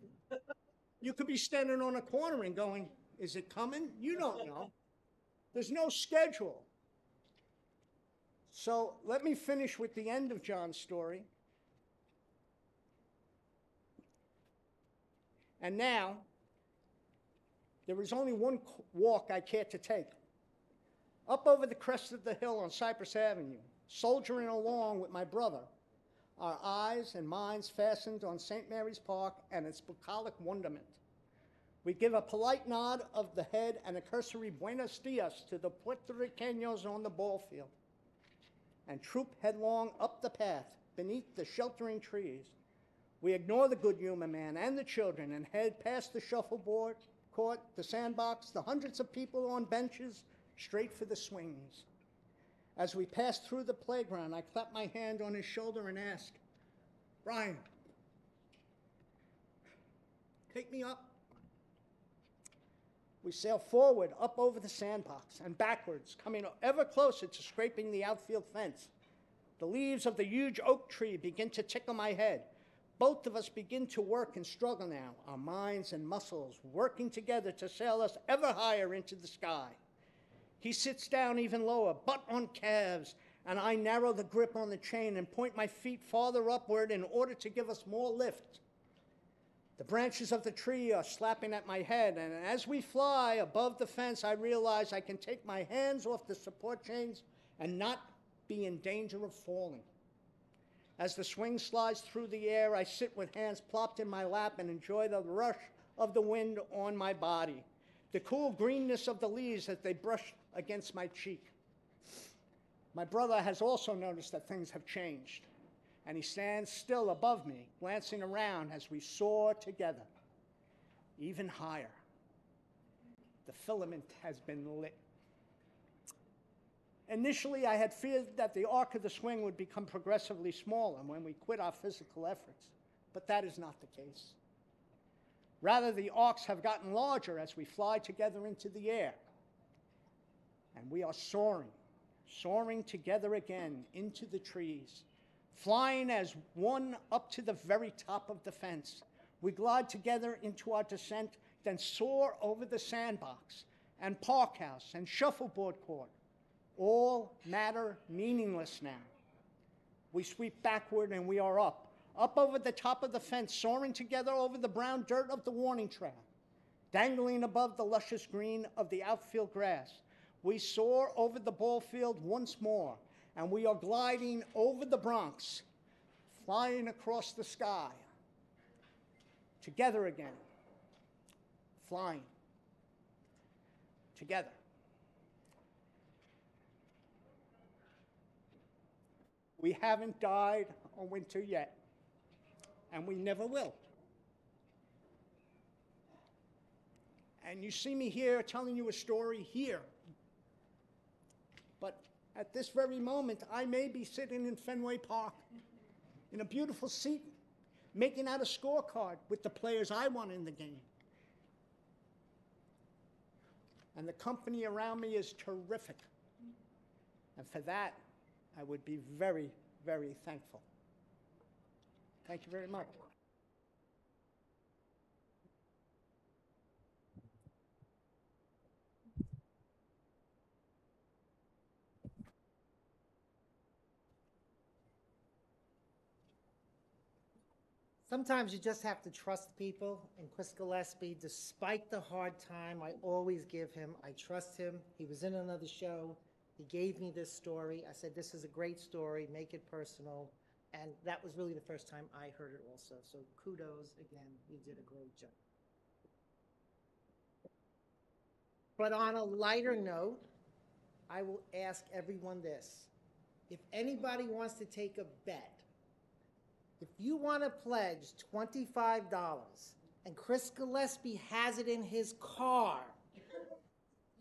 You could be standing on a corner and going, is it coming? You don't know. There's no schedule. So let me finish with the end of John's story. And now, there is only one walk I care to take. Up over the crest of the hill on Cypress Avenue, soldiering along with my brother, our eyes and minds fastened on St. Mary's Park and its bucolic wonderment. We give a polite nod of the head and a cursory buenos dias to the Puerto Ricanos on the ball field, and troop headlong up the path beneath the sheltering trees. We ignore the good humor man and the children and head past the shuffleboard court, the sandbox, the hundreds of people on benches, straight for the swings. As we pass through the playground, I clap my hand on his shoulder and ask, Brian, take me up. We sail forward, up over the sandbox and backwards, coming ever closer to scraping the outfield fence. The leaves of the huge oak tree begin to tickle my head. Both of us begin to work and struggle now, our minds and muscles working together to sail us ever higher into the sky. He sits down even lower, butt on calves, and I narrow the grip on the chain and point my feet farther upward in order to give us more lift. The branches of the tree are slapping at my head, and as we fly above the fence, I realize I can take my hands off the support chains and not be in danger of falling. As the swing slides through the air, I sit with hands plopped in my lap and enjoy the rush of the wind on my body, the cool greenness of the leaves as they brush against my cheek. My brother has also noticed that things have changed, and he stands still above me, glancing around as we soar together, even higher. The filament has been lit. Initially, I had feared that the arc of the swing would become progressively smaller when we quit our physical efforts, but that is not the case. Rather, the arcs have gotten larger as we fly together into the air. And we are soaring, soaring together again into the trees, flying as one up to the very top of the fence. We glide together into our descent, then soar over the sandbox and park house and shuffleboard court. All matter meaningless now. We sweep backward and we are up over the top of the fence, soaring together over the brown dirt of the warning track, dangling above the luscious green of the outfield grass. We soar over the ball field once more, and we are gliding over the Bronx, flying across the sky. Together again, flying. Together. We haven't died a winter yet, and we never will. and you see me here telling you a story here. But at this very moment, I may be sitting in Fenway Park in a beautiful seat, making out a scorecard with the players I want in the game. And the company around me is terrific. And for that, I would be very, very thankful. Thank you very much.
Sometimes you just have to trust people, and Chris Gillespie, despite the hard time I always give him, I trust him. He was in another show. He gave me this story. I said, this is a great story, make it personal. And that was really the first time I heard it also. So kudos again, you did a great job. But on a lighter note, I will ask everyone this. If anybody wants to take a bet, if you want to pledge $25 and Chris Gillespie has it in his car,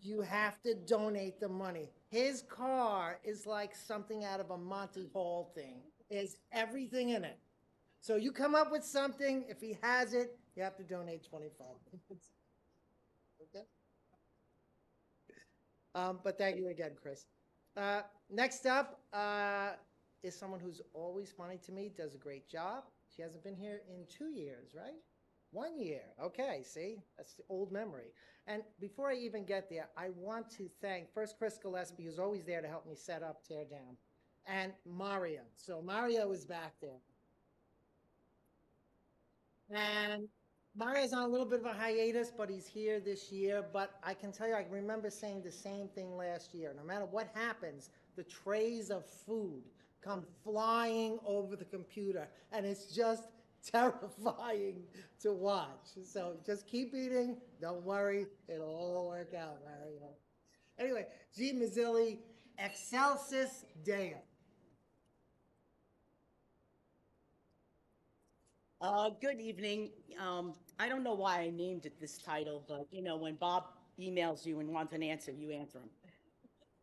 you have to donate the money. His car is like something out of a Monty Hall thing. There's everything in it. So you come up with something, if he has it, you have to donate $25. Okay? But thank you again, Chris. Next up is someone who's always funny to me, does a great job. She hasn't been here in 2 years, right? 1 year. Okay, see? That's the old memory. And before I even get there, I want to thank first Chris Gillespie, who's always there to help me set up, tear down, and Mario. So Mario is back there. And Mario's on a little bit of a hiatus, but he's here this year. But I can tell you, I remember saying the same thing last year. No matter what happens, the trays of food come flying over the computer, and it's just terrifying to watch. So just keep eating. Don't worry. It'll all work out, Mario. Anyway, G. Mazzilli, Excelsis Deo.
Good evening. I don't know why I named it this title, but you know, when Bob emails you and wants an answer, you answer him.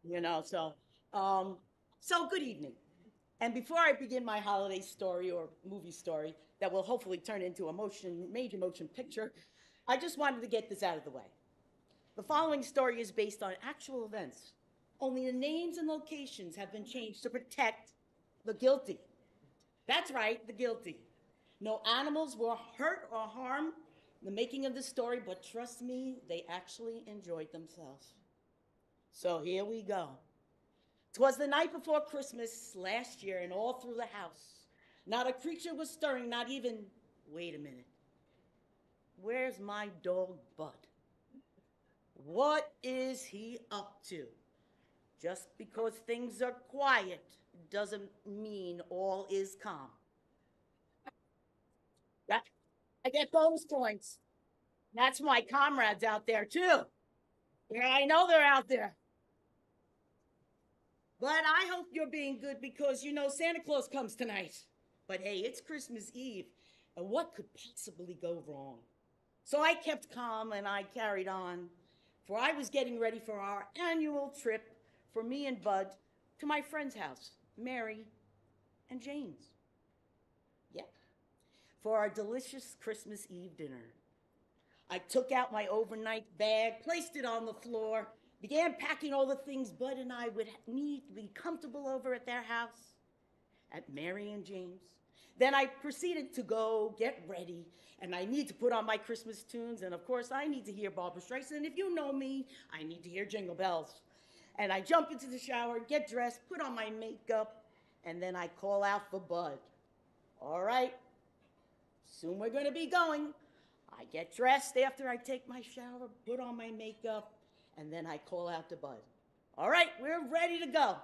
You know, so good evening. And before I begin my holiday story or movie story that will hopefully turn into a major motion picture, I just wanted to get this out of the way. The following story is based on actual events. Only the names and locations have been changed to protect the guilty. That's right, the guilty. No animals were hurt or harmed in the making of this story, but trust me, they actually enjoyed themselves. So here we go. 'Twas the night before Christmas last year, and all through the house, not a creature was stirring, not even, wait a minute, where's my dog Bud? What is he up to? Just because things are quiet doesn't mean all is calm. I get bonus points. That's my comrades out there too. Yeah, I know they're out there. But I hope you're being good because, you know, Santa Claus comes tonight. But hey, it's Christmas Eve, and what could possibly go wrong? So I kept calm and I carried on, for I was getting ready for our annual trip for me and Bud to my friend's house, Mary and Jane's. Yeah, for our delicious Christmas Eve dinner. I took out my overnight bag, placed it on the floor, began packing all the things Bud and I would need to be comfortable over at their house, at Mary and James. Then I proceeded to go get ready, and I need to put on my Christmas tunes, and of course I need to hear Barbra Streisand. If you know me, I need to hear Jingle Bells. And I jump into the shower, get dressed, put on my makeup, and then I call out for Bud. All right, soon we're gonna be going. I get dressed after I take my shower, put on my makeup, and then I call out to Bud. All right, we're ready to go.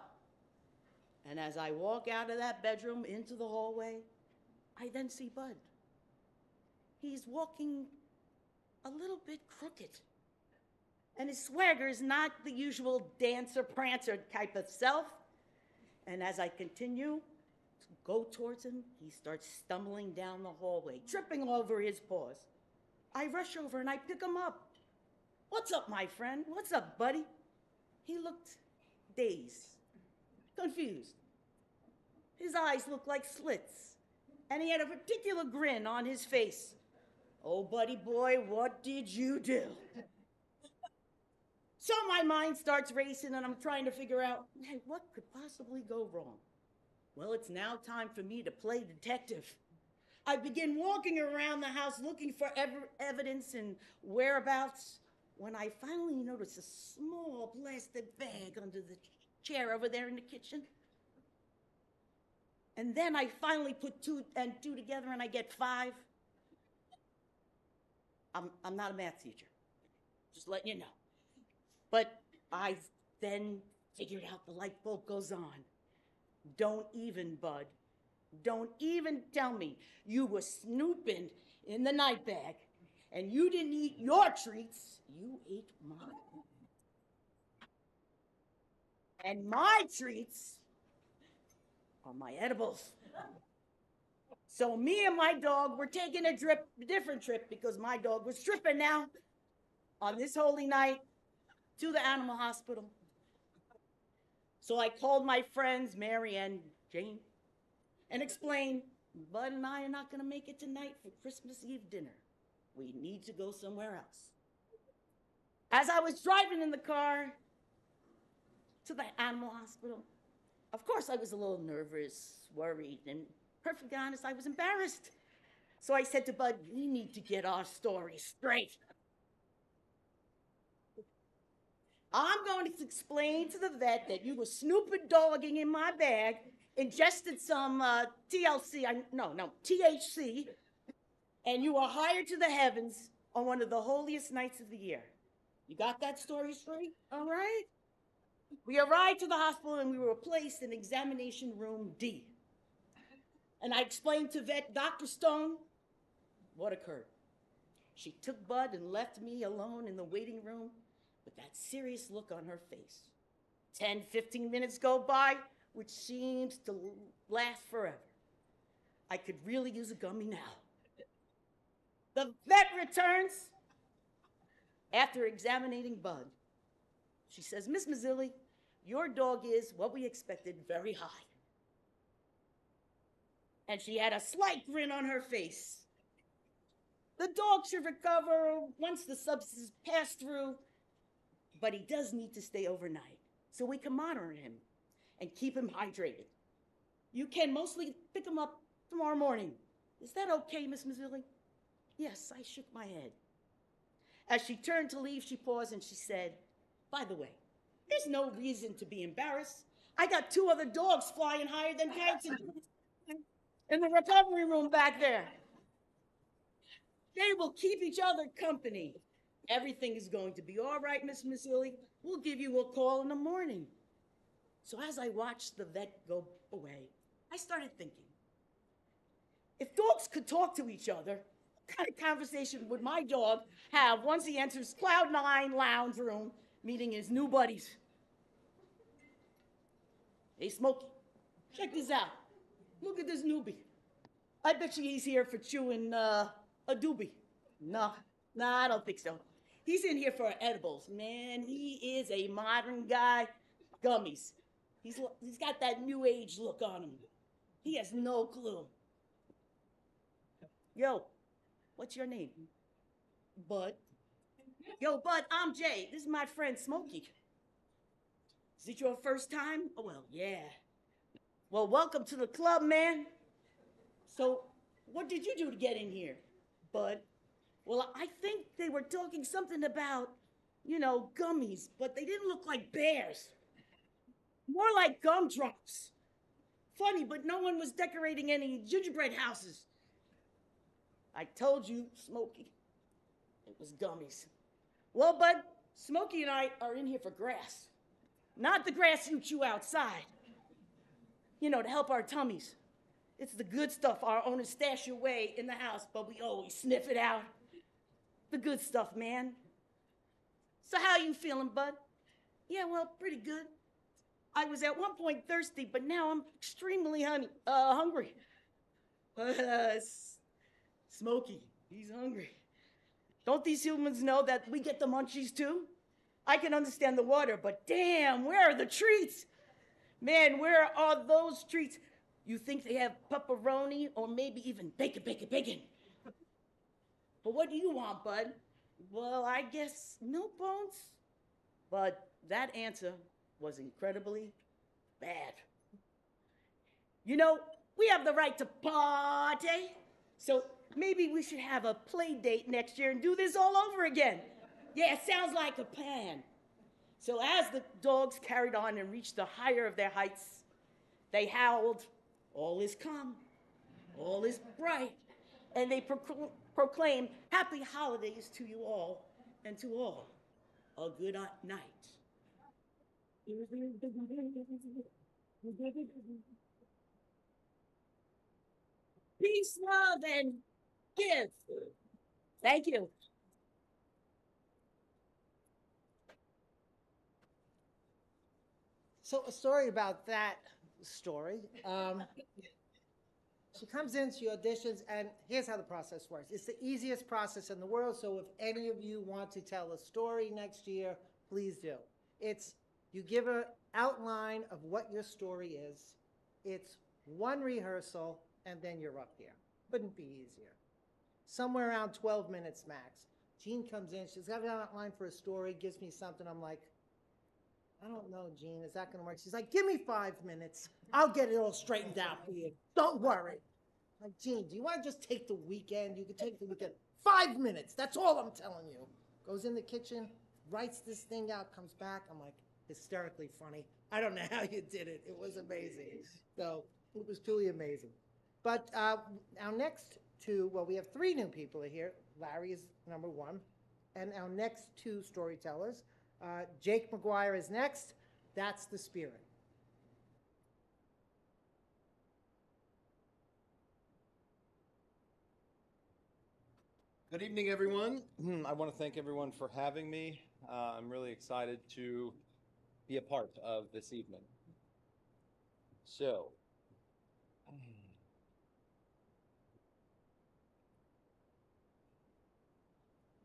And as I walk out of that bedroom into the hallway, I then see Bud. He's walking a little bit crooked. And his swagger is not the usual dancer, prancer type of self. And as I continue to go towards him, he starts stumbling down the hallway, tripping over his paws. I rush over and I pick him up. "What's up, my friend? What's up, buddy?" He looked dazed, confused. His eyes looked like slits, and he had a particular grin on his face. "Oh, buddy boy, what did you do?" So my mind starts racing, and I'm trying to figure out, hey, what could possibly go wrong? Well, it's now time for me to play detective. I begin walking around the house looking for evidence and whereabouts when I finally notice a small plastic bag under the chair over there in the kitchen. And then I finally put 2 and 2 together and I get 5. I'm not a math teacher, just letting you know. But I then figured out the light bulb goes on. Don't even, Bud. Don't even tell me you were snooping in the night bag and you didn't eat your treats, you ate mine. And my treats are my edibles. So me and my dog were taking a different trip because my dog was tripping now on this holy night to the animal hospital. So I called my friends, Mary and Jane, and explained, Bud and I are not going to make it tonight for Christmas Eve dinner. We need to go somewhere else. As I was driving in the car to the animal hospital, of course I was a little nervous, worried, and perfectly honest, I was embarrassed. So I said to Bud, we need to get our story straight. I'm going to explain to the vet that you were snooping dogging in my bag, ingested some THC, and you were hired to the heavens on one of the holiest nights of the year. You got that story straight? All right. We arrived to the hospital and we were placed in examination room D. And I explained to vet Dr. Stone what occurred. She took Bud and left me alone in the waiting room with that serious look on her face. 10, 15 minutes go by, which seems to last forever. I could really use a gummy now. The vet returns after examining Bud. She says, Miss Mazzilli, your dog is what we expected, very high. And she had a slight grin on her face. The dog should recover once the substance pass through, but he does need to stay overnight so we can monitor him and keep him hydrated. You can mostly pick him up tomorrow morning. Is that okay, Miss Mazzilli? Yes, I shook my head. As she turned to leave, she paused and she said, by the way, there's no reason to be embarrassed. I got 2 other dogs flying higher than kites in the recovery room back there. They will keep each other company. Everything is going to be all right, Miss Mazzilli. We'll give you a call in the morning. So as I watched the vet go away, I started thinking, if dogs could talk to each other, what kind of conversation would my dog have once he enters Cloud 9 lounge room meeting his new buddies? Hey, Smokey, check this out. Look at this newbie. I bet you he's here for chewing a doobie. No, I don't think so. He's in here for edibles. Man, he is a modern guy. Gummies. He's got that new age look on him. He has no clue. Yo, what's your name? Bud. Yo, Bud, I'm Jay. This is my friend Smokey. Is it your first time? Oh, well, yeah. Well, welcome to the club, man. So, what did you do to get in here, Bud? Well, I think they were talking something about, gummies, but they didn't look like bears. More like gumdrops. Funny, but no one was decorating any gingerbread houses. I told you, Smokey, it was gummies. Well, Bud, Smokey and I are in here for grass. Not the grass you chew outside. To help our tummies. It's the good stuff our owners stash away in the house, but we always sniff it out. The good stuff, man. So how you feeling, Bud? Yeah, well, pretty good. I was at one point thirsty, but now I'm extremely hungry. Smokey, he's hungry. Don't these humans know that we get the munchies too? I can understand the water, but damn, where are the treats? Man, where are those treats? You think they have pepperoni or maybe even bacon, bacon, bacon? But what do you want, bud? Well, I guess milk bones? But that answer was incredibly bad. You know, we have the right to party, so maybe we should have a play date next year and do this all over again. Yeah, it sounds like a plan. So as the dogs carried on and reached the higher of their heights, they howled, "All is calm, all is bright," and they proclaimed, "Happy holidays to you all, and to all, a good night." Peace, love, and give. Thank you.
So a story about that story. She comes in, she auditions, and here's how the process works. It's the easiest process in the world, so if any of you want to tell a story next year, please do. It's, you give an outline of what your story is. It's one rehearsal, and then you're up here. Couldn't be easier. Somewhere around 12 minutes max. Jean comes in, she's got an outline for a story, gives me something, I'm like, I don't know, Jean, is that gonna work? She's like, give me 5 minutes. I'll get it all straightened out for you. Don't worry. I'm like, Jean, do you wanna just take the weekend? You can take the weekend. 5 minutes, that's all I'm telling you. Goes in the kitchen, writes this thing out, comes back. I'm like, hysterically funny. I don't know how you did it. It was amazing. So it was truly amazing. But our next two, well, we have 3 new people here. Larry is number 1. And our next 2 storytellers, Jake McGuire is next. That's the spirit.
Good evening, everyone. I want to thank everyone for having me. I'm really excited to be a part of this evening. So,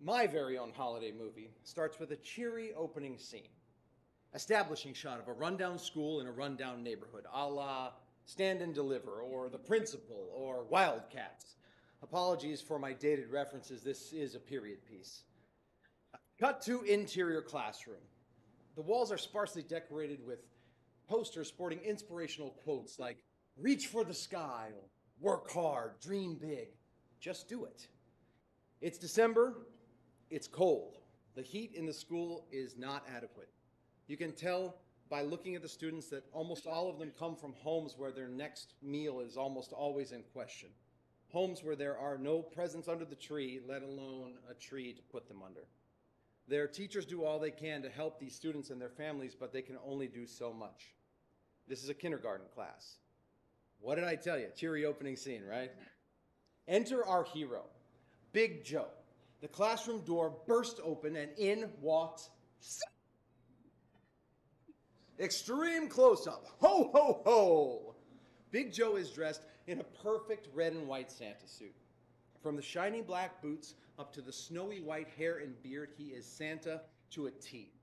my very own holiday movie starts with a cheery opening scene. Establishing shot of a rundown school in a rundown neighborhood, a la Stand and Deliver, or The Principal, or Wildcats. Apologies for my dated references, this is a period piece. Cut to interior classroom. The walls are sparsely decorated with posters sporting inspirational quotes like, "Reach for the sky," or "Work hard, dream big, just do it." It's December, it's cold. The heat in the school is not adequate. You can tell by looking at the students that almost all of them come from homes where their next meal is almost always in question. Homes where there are no presents under the tree, let alone a tree to put them under. Their teachers do all they can to help these students and their families, but they can only do so much. This is a kindergarten class. What did I tell you? Cheery opening scene, right? Enter our hero, Big Joe. The classroom door burst open and in walks extreme close-up. Ho, ho, ho! Big Joe is dressed in a perfect red and white Santa suit. From the shiny black boots up to the snowy white hair and beard, he is Santa to a T.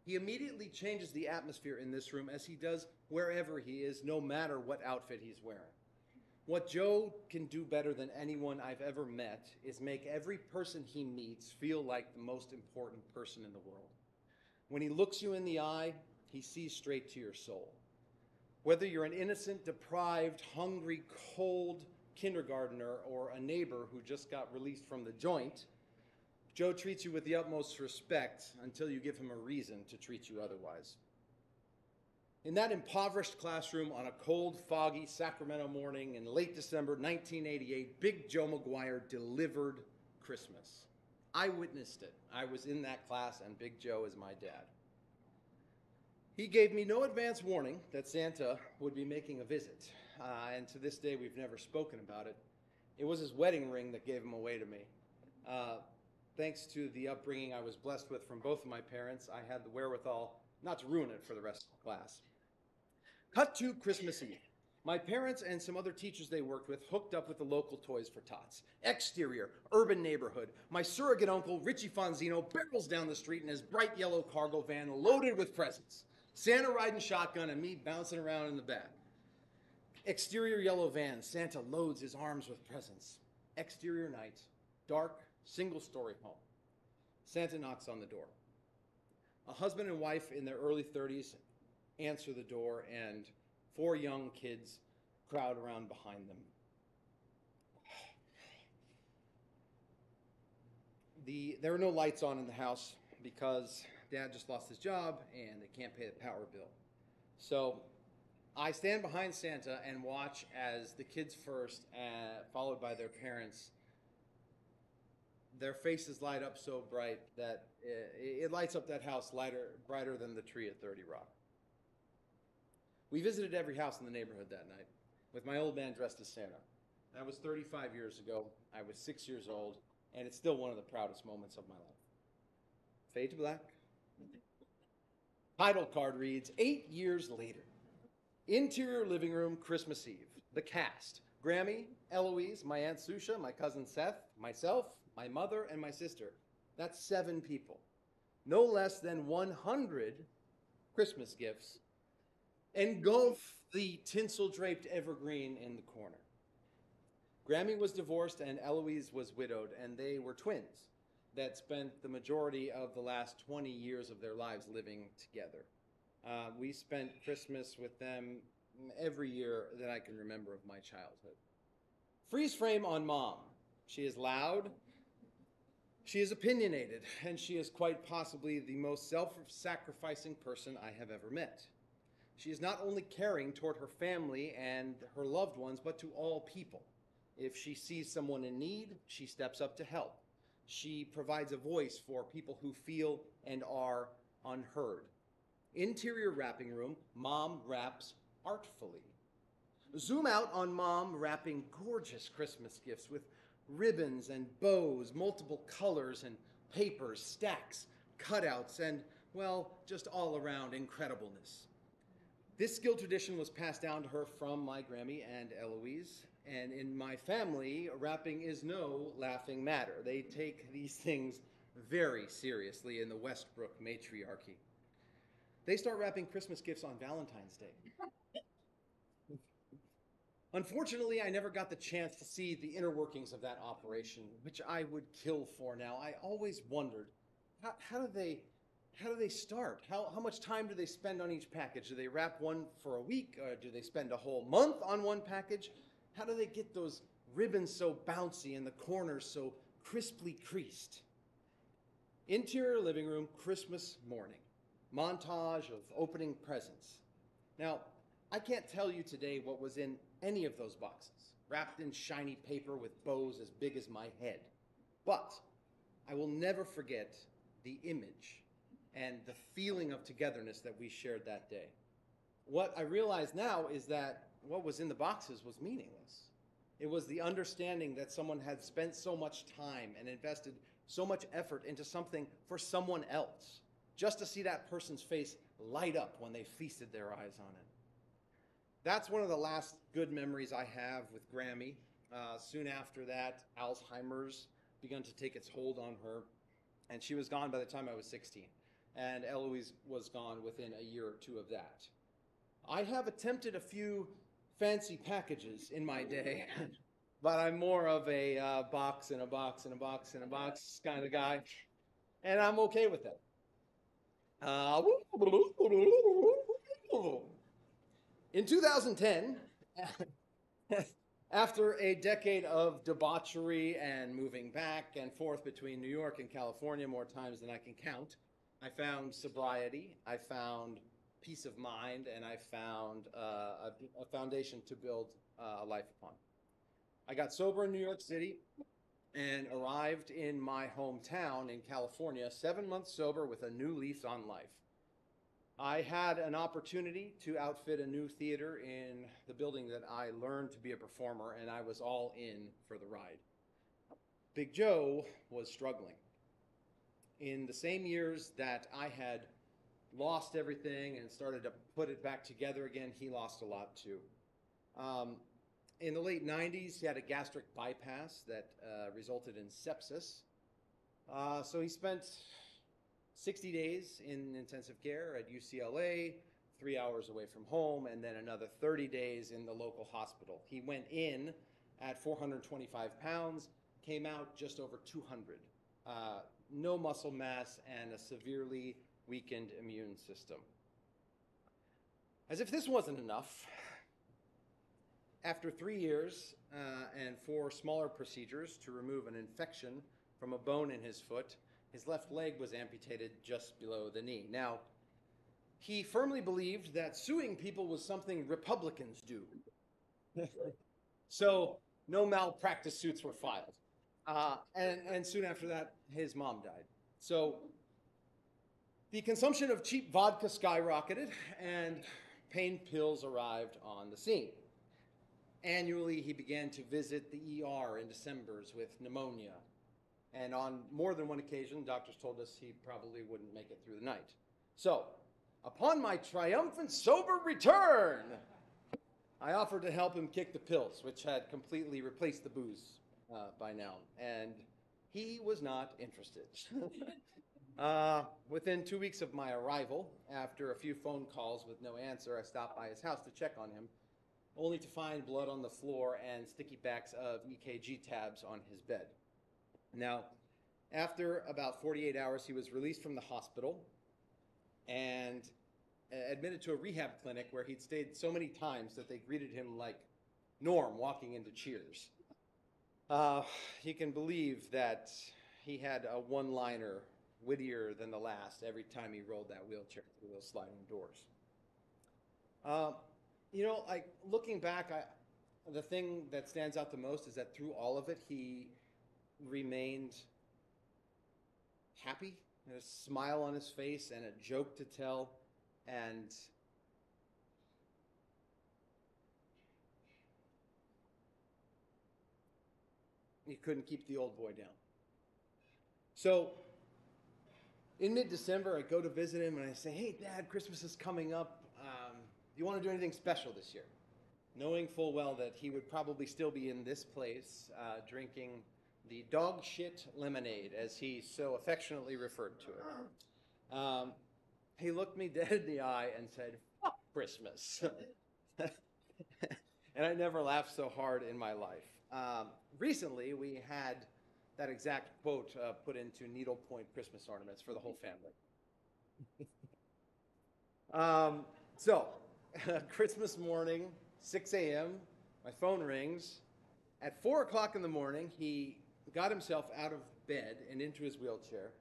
He immediately changes the atmosphere in this room as he does wherever he is, no matter what outfit he's wearing. What Joe can do better than anyone I've ever met is make every person he meets feel like the most important person in the world. When he looks you in the eye, he sees straight to your soul. Whether you're an innocent, deprived, hungry, cold kindergartner or a neighbor who just got released from the joint, Joe treats you with the utmost respect until you give him a reason to treat you otherwise. In that impoverished classroom on a cold, foggy Sacramento morning in late December 1988, Big Joe McGuire delivered Christmas. I witnessed it. I was in that class, and Big Joe is my dad. He gave me no advance warning that Santa would be making a visit, and to this day we've never spoken about it. It was his wedding ring that gave him away to me. Thanks to the upbringing I was blessed with from both of my parents, I had the wherewithal not to ruin it for the rest of the class. Cut to Christmas Eve. My parents and some other teachers they worked with hooked up with the local Toys for Tots. Exterior, urban neighborhood. My surrogate uncle, Richie Fonzino, barrels down the street in his bright yellow cargo van loaded with presents. Santa riding shotgun and me bouncing around in the back. Exterior yellow van, Santa loads his arms with presents. Exterior night, dark, single-story home. Santa knocks on the door. A husband and wife in their early 30s answer the door, and 4 young kids crowd around behind them. There are no lights on in the house because Dad just lost his job and they can't pay the power bill. So I stand behind Santa and watch as the kids first, followed by their parents, their faces light up so bright that it lights up that house brighter than the tree at 30 Rock. We visited every house in the neighborhood that night with my old man dressed as Santa. That was 35 years ago. I was 6 years old, and it's still one of the proudest moments of my life. Fade to black. Title card reads, 8 years later. Interior living room, Christmas Eve. The cast, Grammy, Eloise, my Aunt Susha, my cousin Seth, myself, my mother, and my sister. That's 7 people. No less than 100 Christmas gifts engulf the tinsel-draped evergreen in the corner. Grammy was divorced and Eloise was widowed, and they were twins that spent the majority of the last 20 years of their lives living together. We spent Christmas with them every year that I can remember of my childhood. Freeze frame on Mom. She is loud, she is opinionated, and she is quite possibly the most self-sacrificing person I have ever met. She is not only caring toward her family and her loved ones, but to all people. If she sees someone in need, she steps up to help. She provides a voice for people who feel and are unheard. Interior wrapping room, Mom wraps artfully. Zoom out on Mom wrapping gorgeous Christmas gifts with ribbons and bows, multiple colors and papers, stacks, cutouts, and, well, just all around incredibleness. This skill tradition was passed down to her from my Grammy and Eloise, and in my family, wrapping is no laughing matter. They take these things very seriously in the Westbrook matriarchy. They start wrapping Christmas gifts on Valentine's Day. Unfortunately, I never got the chance to see the inner workings of that operation, which I would kill for now. I always wondered, how do they start? How much time do they spend on each package? Do they wrap one for a week? Or do they spend a whole month on one package? How do they get those ribbons so bouncy and the corners so crisply creased? Interior living room, Christmas morning. Montage of opening presents. Now, I can't tell you today what was in any of those boxes, wrapped in shiny paper with bows as big as my head. But I will never forget the image and the feeling of togetherness that we shared that day. What I realize now is that what was in the boxes was meaningless. It was the understanding that someone had spent so much time and invested so much effort into something for someone else, just to see that person's face light up when they feasted their eyes on it. That's one of the last good memories I have with Grammy. Soon after that, Alzheimer's began to take its hold on her, and she was gone by the time I was 16. And Eloise was gone within a year or two of that. I have attempted a few fancy packages in my day, but I'm more of a box and a box and a box and a box kind of guy, and I'm okay with that. In 2010, after a decade of debauchery and moving back and forth between New York and California more times than I can count, I found sobriety, I found peace of mind, and I found a foundation to build a life upon. I got sober in New York City and arrived in my hometown in California, 7 months sober with a new lease on life. I had an opportunity to outfit a new theater in the building that I learned to be a performer, and I was all in for the ride. Big Joe was struggling. In the same years that I had lost everything and started to put it back together again, he lost a lot too. In the late 90s, he had a gastric bypass that resulted in sepsis. So he spent 60 days in intensive care at UCLA, 3 hours away from home, and then another 30 days in the local hospital. He went in at 425 pounds, came out just over 200. No muscle mass and a severely weakened immune system. As if this wasn't enough, after 3 years and 4 smaller procedures to remove an infection from a bone in his foot, his left leg was amputated just below the knee. Now, he firmly believed that suing people was something Republicans do. So no malpractice suits were filed. And soon after that, his mom died. So the consumption of cheap vodka skyrocketed and pain pills arrived on the scene. Annually, he began to visit the ER in Decembers with pneumonia. And on more than one occasion, doctors told us he probably wouldn't make it through the night. So, upon my triumphant sober return, I offered to help him kick the pills, which had completely replaced the booze by now. And he was not interested. Within 2 weeks of my arrival, after a few phone calls with no answer, I stopped by his house to check on him, only to find blood on the floor and sticky backs of EKG tabs on his bed. Now, after about 48 hours, he was released from the hospital and admitted to a rehab clinic where he'd stayed so many times that they greeted him like Norm walking into Cheers. You can believe that he had a one-liner wittier than the last every time he rolled that wheelchair through those sliding doors. You know, like looking back, the thing that stands out the most is that through all of it, he remained happy, and a smile on his face, and a joke to tell, and he couldn't keep the old boy down. So in mid-December, I go to visit him, and I say, "Hey, Dad, Christmas is coming up. Do you want to do anything special this year?" Knowing full well that he would probably still be in this place drinking the dog shit lemonade, as he so affectionately referred to it. He looked me dead in the eye and said, "Fuck Christmas." And I never laughed so hard in my life. Recently, we had that exact quote put into needlepoint Christmas ornaments for the whole family. So, Christmas morning, 6 a.m., my phone rings. At 4 o'clock in the morning, he got himself out of bed and into his wheelchair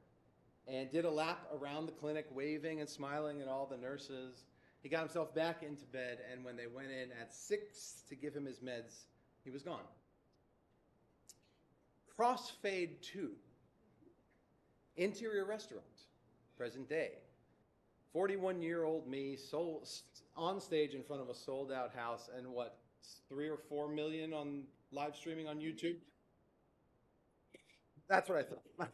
and did a lap around the clinic, waving and smiling at all the nurses. He got himself back into bed, and when they went in at 6 to give him his meds, he was gone. Crossfade 2, interior restaurant, present day. 41-year-old me, on stage in front of a sold-out house, and what, 3 or 4 million on live streaming on YouTube? That's what I thought.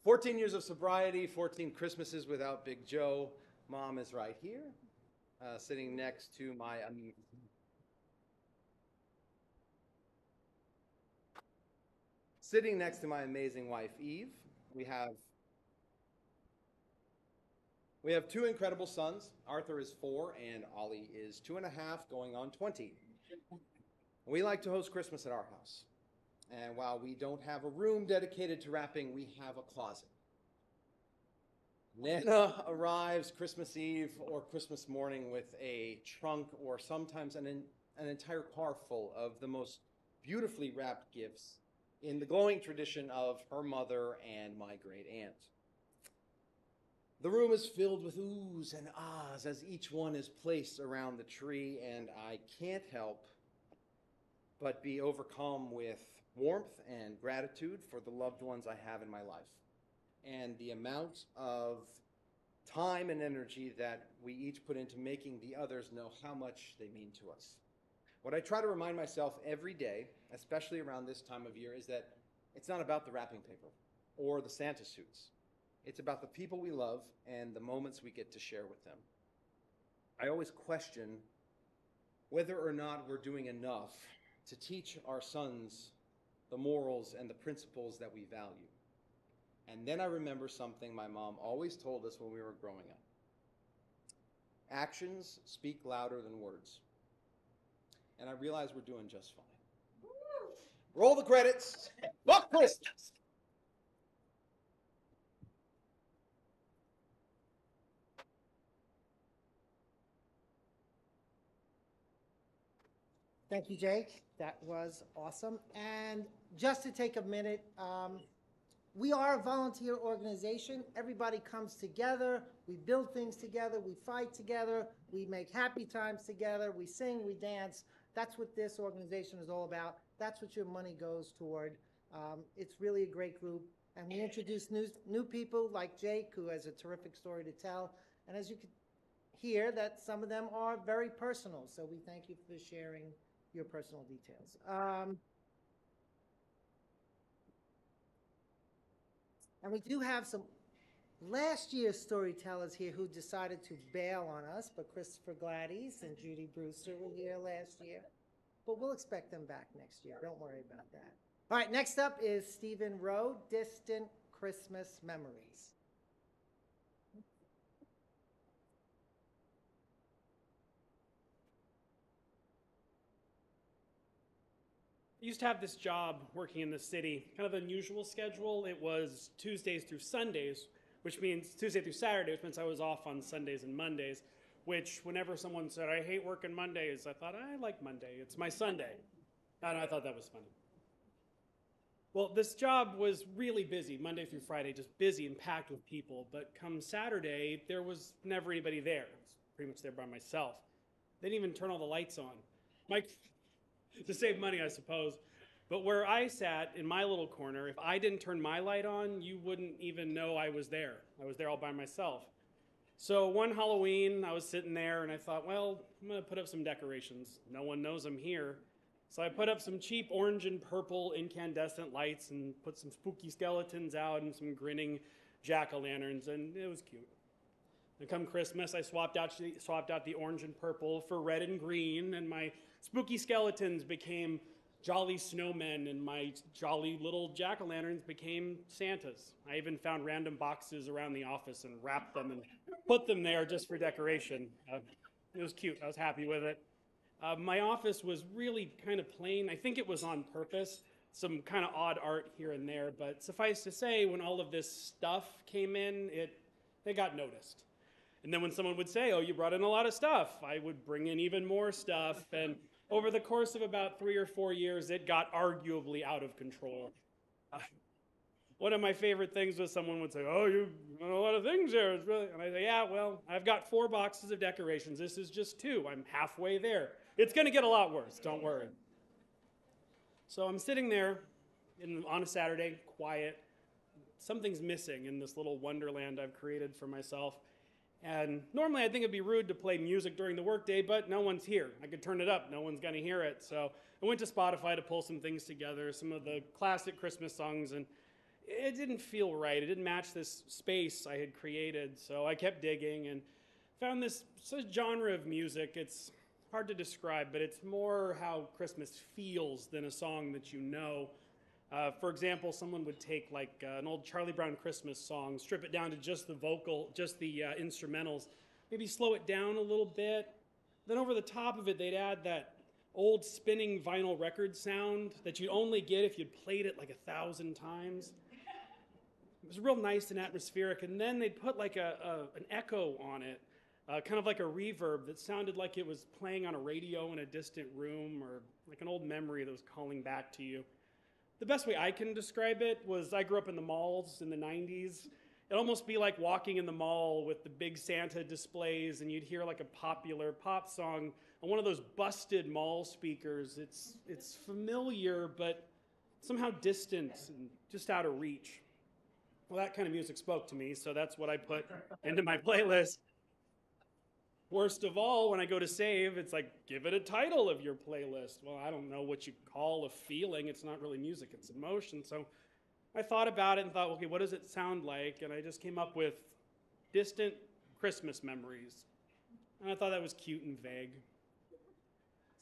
14 years of sobriety, 14 Christmases without Big Joe. Mom is right here, sitting next to my amazing wife, Eve. We have 2 incredible sons. Arthur is 4 and Ollie is 2.5, going on 20. We like to host Christmas at our house. And while we don't have a room dedicated to wrapping, we have a closet. Nana arrives Christmas Eve or Christmas morning with a trunk or sometimes an entire car full of the most beautifully wrapped gifts in the glowing tradition of her mother and my great aunt. The room is filled with oohs and ahs as each one is placed around the tree, and I can't help but be overcome with warmth and gratitude for the loved ones I have in my life, and the amount of time and energy that we each put into making the others know how much they mean to us. What I try to remind myself every day, especially around this time of year, is that it's not about the wrapping paper or the Santa suits. It's about the people we love and the moments we get to share with them. I always question whether or not we're doing enough to teach our sons the morals and the principles that we value. And then I remember something my mom always told us when we were growing up. Actions speak louder than words. And I realize we're doing just fine. Roll the credits. Fuck Christmas!
Thank you, Jake. That was awesome. And just to take a minute, we are a volunteer organization. Everybody comes together. We build things together. We fight together. We make happy times together. We sing, we dance. That's what this organization is all about. That's what your money goes toward. It's really a great group. And we introduce new people like Jake, who has a terrific story to tell. And as you can hear, that some of them are very personal. So we thank you for sharing your personal details. And we do have some last year's storytellers here who decided to bail on us, but Christopher Gladys and Judy Brewster were here last year. But we'll expect them back next year. Don't worry about that. All right, next up is Stephen Rowe, Distant Christmas Memories.
I used to have this job working in the city, kind of an unusual schedule. It was Tuesdays through Sundays, which means Tuesday through Saturday, which means I was off on Sundays and Mondays, which whenever someone said, I hate working Mondays, I thought, I like Monday. It's my Sunday. And I thought that was funny. Well, this job was really busy, Monday through Friday, just busy and packed with people. But come Saturday, there was never anybody there. I was pretty much there by myself. They didn't even turn all the lights on. To save money, I suppose. But where I sat in my little corner, if I didn't turn my light on, you wouldn't even know I was there. I was there all by myself. So one Halloween, I was sitting there and I thought, well, I'm going to put up some decorations. No one knows I'm here. So I put up some cheap orange and purple incandescent lights and put some spooky skeletons out and some grinning jack-o'-lanterns, and it was cute. And come Christmas, I swapped out the orange and purple for red and green, and my spooky skeletons became jolly snowmen, and my jolly little jack-o'-lanterns became Santas. I even found random boxes around the office and wrapped them and put them there just for decoration. It was cute. I was happy with it. My office was really kind of plain. I think it was on purpose. Some kind of odd art here and there, but suffice to say, when all of this stuff came in, they got noticed. And then when someone would say, oh, you brought in a lot of stuff, I would bring in even more stuff. And over the course of about 3 or 4 years, it got arguably out of control. One of my favorite things was someone would say, oh, you got a lot of things there. It's really... And I say, yeah, well, I've got 4 boxes of decorations. This is just 2. I'm halfway there. It's going to get a lot worse. Don't worry. So I'm sitting there on a Saturday, quiet. Something's missing in this little wonderland I've created for myself. And normally I think it'd be rude to play music during the workday, but no one's here. I could turn it up. No one's going to hear it. So I went to Spotify to pull some things together, some of the classic Christmas songs, and it didn't feel right. It didn't match this space I had created. So I kept digging and found this genre of music. It's hard to describe, but it's more how Christmas feels than a song that you know. For example, someone would take like an old Charlie Brown Christmas song, strip it down to just the vocal, just the instrumentals, maybe slow it down a little bit. Then over the top of it, they'd add that old spinning vinyl record sound that you'd only get if you'd played it like 1,000 times. It was real nice and atmospheric. And then they'd put like an echo on it, kind of like a reverb that sounded like it was playing on a radio in a distant room, or like an old memory that was calling back to you. The best way I can describe it was I grew up in the malls in the 90s. It'd almost be like walking in the mall with the big Santa displays, and you'd hear like a popular pop song on one of those busted mall speakers. It's familiar, but somehow distant and just out of reach. Well, that kind of music spoke to me, so that's what I put into my playlist. Worst of all, when I go to save, it's like, give it a title of your playlist. Well, I don't know what you call a feeling. It's not really music, it's emotion. So I thought about it and thought, okay, what does it sound like? And I just came up with Distant Christmas Memories. And I thought that was cute and vague.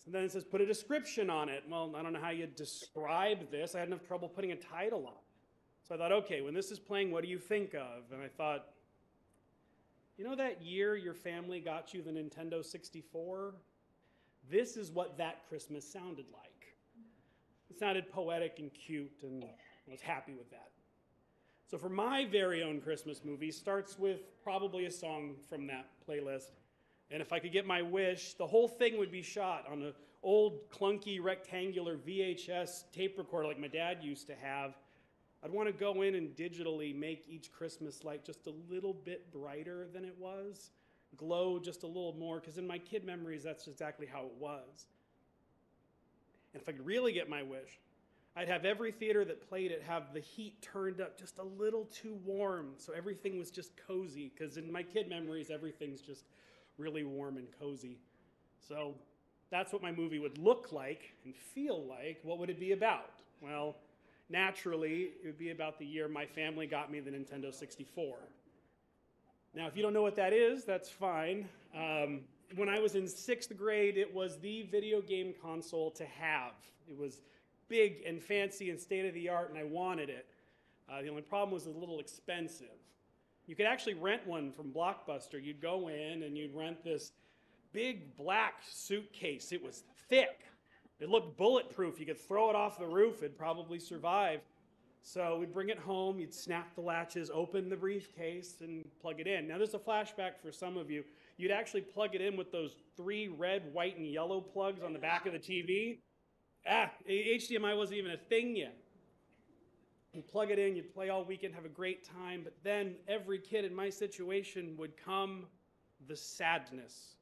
So then it says, put a description on it. Well, I don't know how you describe this. I had enough trouble putting a title on it. So I thought, okay, when this is playing, what do you think of? And I thought, you know that year your family got you the Nintendo 64? This is what that Christmas sounded like. It sounded poetic and cute, and I was happy with that. So for my very own Christmas movie, starts with probably a song from that playlist. And if I could get my wish, the whole thing would be shot on an old clunky rectangular VHS tape recorder like my dad used to have. I'd want to go in and digitally make each Christmas light just a little bit brighter than it was, glow just a little more, because in my kid memories, that's exactly how it was. And if I could really get my wish, I'd have every theater that played it have the heat turned up just a little too warm, so everything was just cozy, because in my kid memories, everything's just really warm and cozy. So that's what my movie would look like and feel like. What would it be about? Well, naturally, it would be about the year my family got me the Nintendo 64. Now, if you don't know what that is, that's fine. When I was in 6th grade, it was the video game console to have. It was big and fancy and state-of-the-art, and I wanted it. The only problem was it was a little expensive. You could actually rent one from Blockbuster. You'd go in and you'd rent this big black suitcase. It was thick. It looked bulletproof. You could throw it off the roof. It'd probably survive. So we'd bring it home. You'd snap the latches, open the briefcase, and plug it in. Now, there's a flashback for some of you. You'd actually plug it in with those 3 red, white, and yellow plugs on the back of the TV. HDMI wasn't even a thing yet. You'd plug it in, you'd play all weekend, have a great time, but then every kid in my situation would come the sadness.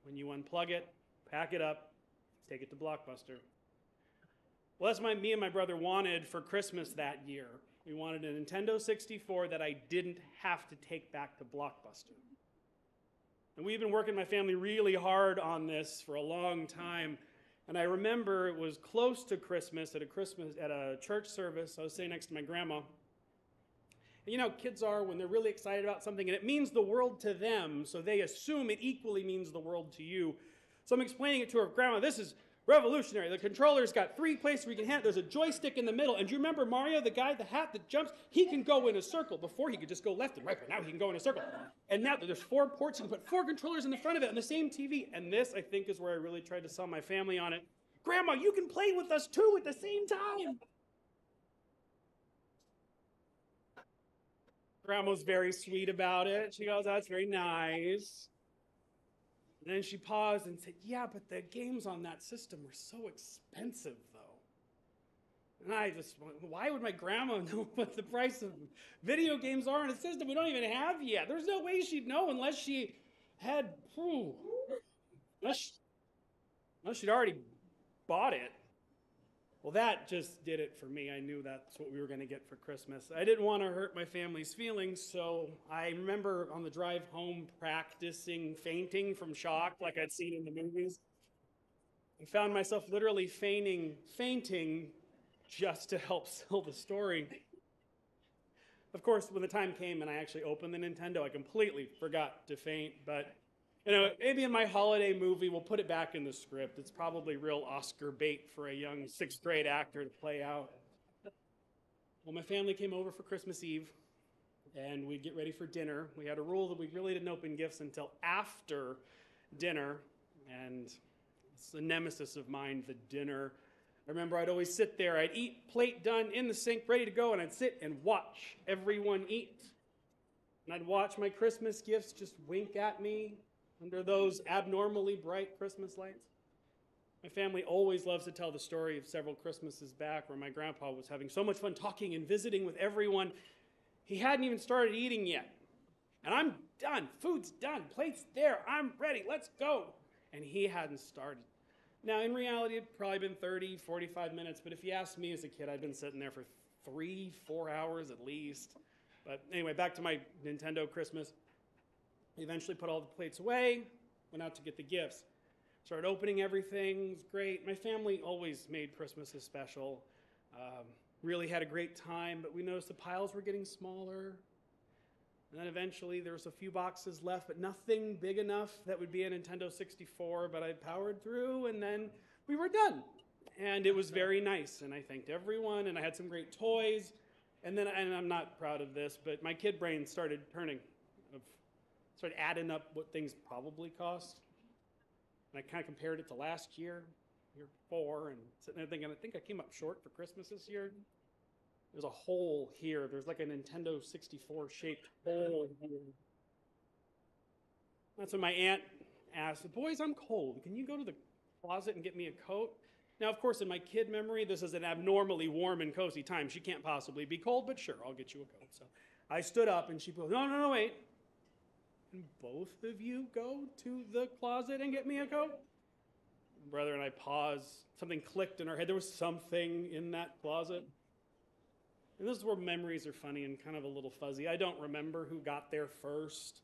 When you unplug it, pack it up, take it to Blockbuster. Well, that's what me and my brother wanted for Christmas that year. We wanted a Nintendo 64 that I didn't have to take back to Blockbuster. And we've been working my family really hard on this for a long time. And I remember it was close to Christmas at a church service. I was sitting next to my grandma. And you know how kids are when they're really excited about something and it means the world to them, so they assume it equally means the world to you. So I'm explaining it to her. Grandma, this is revolutionary. The controller's got 3 places where you can hand it. There's a joystick in the middle. And do you remember Mario, the guy, the hat that jumps? He can go in a circle. Before he could just go left and right, but now he can go in a circle. And now there's 4 ports. You can put 4 controllers in the front of it on the same TV. And this, I think, is where I really tried to sell my family on it. Grandma, you can play with us too at the same time. Grandma's very sweet about it. She goes, that's very nice. And then she paused and said, yeah, but the games on that system are so expensive, though. And I just went, why would my grandma know what the price of video games are in a system we don't even have yet? There's no way she'd know unless she had, unless she'd already bought it. Well, that just did it for me. I knew that's what we were going to get for Christmas. I didn't want to hurt my family's feelings, so I remember on the drive home practicing fainting from shock like I'd seen in the movies. I found myself literally fainting just to help sell the story. Of course, when the time came and I actually opened the Nintendo, I completely forgot to faint, but you know, maybe in my holiday movie, we'll put it back in the script. It's probably real Oscar bait for a young 6th grade actor to play out. Well, my family came over for Christmas Eve, and we'd get ready for dinner. We had a rule that we really didn't open gifts until after dinner, and it's a nemesis of mine, the dinner. I remember I'd always sit there. I'd eat, plate done, in the sink, ready to go, and I'd sit and watch everyone eat. And I'd watch my Christmas gifts just wink at me under those abnormally bright Christmas lights. My family always loves to tell the story of several Christmases back where my grandpa was having so much fun talking and visiting with everyone. He hadn't even started eating yet. And I'm done. Food's done. Plate's there. I'm ready. Let's go. And he hadn't started. Now, in reality, it'd probably been 30, 45 minutes. But if you asked me as a kid, I'd been sitting there for 3-4 hours at least. But anyway, back to my Nintendo Christmas. I eventually put all the plates away, went out to get the gifts. Started opening everything, it was great. My family always made Christmases special. Really had a great time, but we noticed the piles were getting smaller. And then eventually there was a few boxes left, but nothing big enough that would be a Nintendo 64, but I powered through, and then we were done. And it was very nice, and I thanked everyone, and I had some great toys. And then, and I'm not proud of this, but my kid brain started turning, started adding up what things probably cost. And I kind of compared it to last year before, and sitting there thinking, I think I came up short for Christmas this year. There's a hole here. There's like a Nintendo 64 shaped hole here. That's when my aunt asked, boys, I'm cold. Can you go to the closet and get me a coat? Now, of course, in my kid memory, this is an abnormally warm and cozy time. She can't possibly be cold, but sure, I'll get you a coat. So I stood up and she goes, no, wait. And both of you go to the closet and get me a coat? My brother and I paused. Something clicked in our head. There was something in that closet. And this is where memories are funny and kind of a little fuzzy. I don't remember who got there first.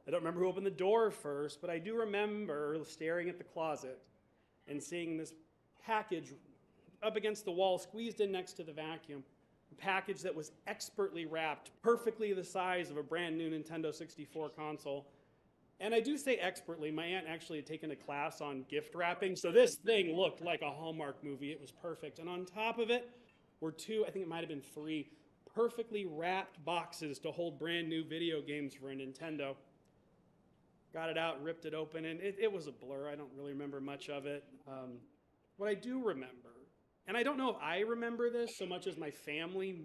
I don't remember who opened the door first, but I do remember staring at the closet and seeing this package up against the wall, squeezed in next to the vacuum. A package that was expertly wrapped, perfectly the size of a brand new Nintendo 64 console. And I do say expertly. My aunt actually had taken a class on gift wrapping, so this thing looked like a Hallmark movie. It was perfect. And on top of it were two, I think it might have been three, perfectly wrapped boxes to hold brand new video games for a Nintendo. Got it out, ripped it open, and it was a blur. I don't really remember much of it. What I do remember, and I don't know if I remember this so much as my family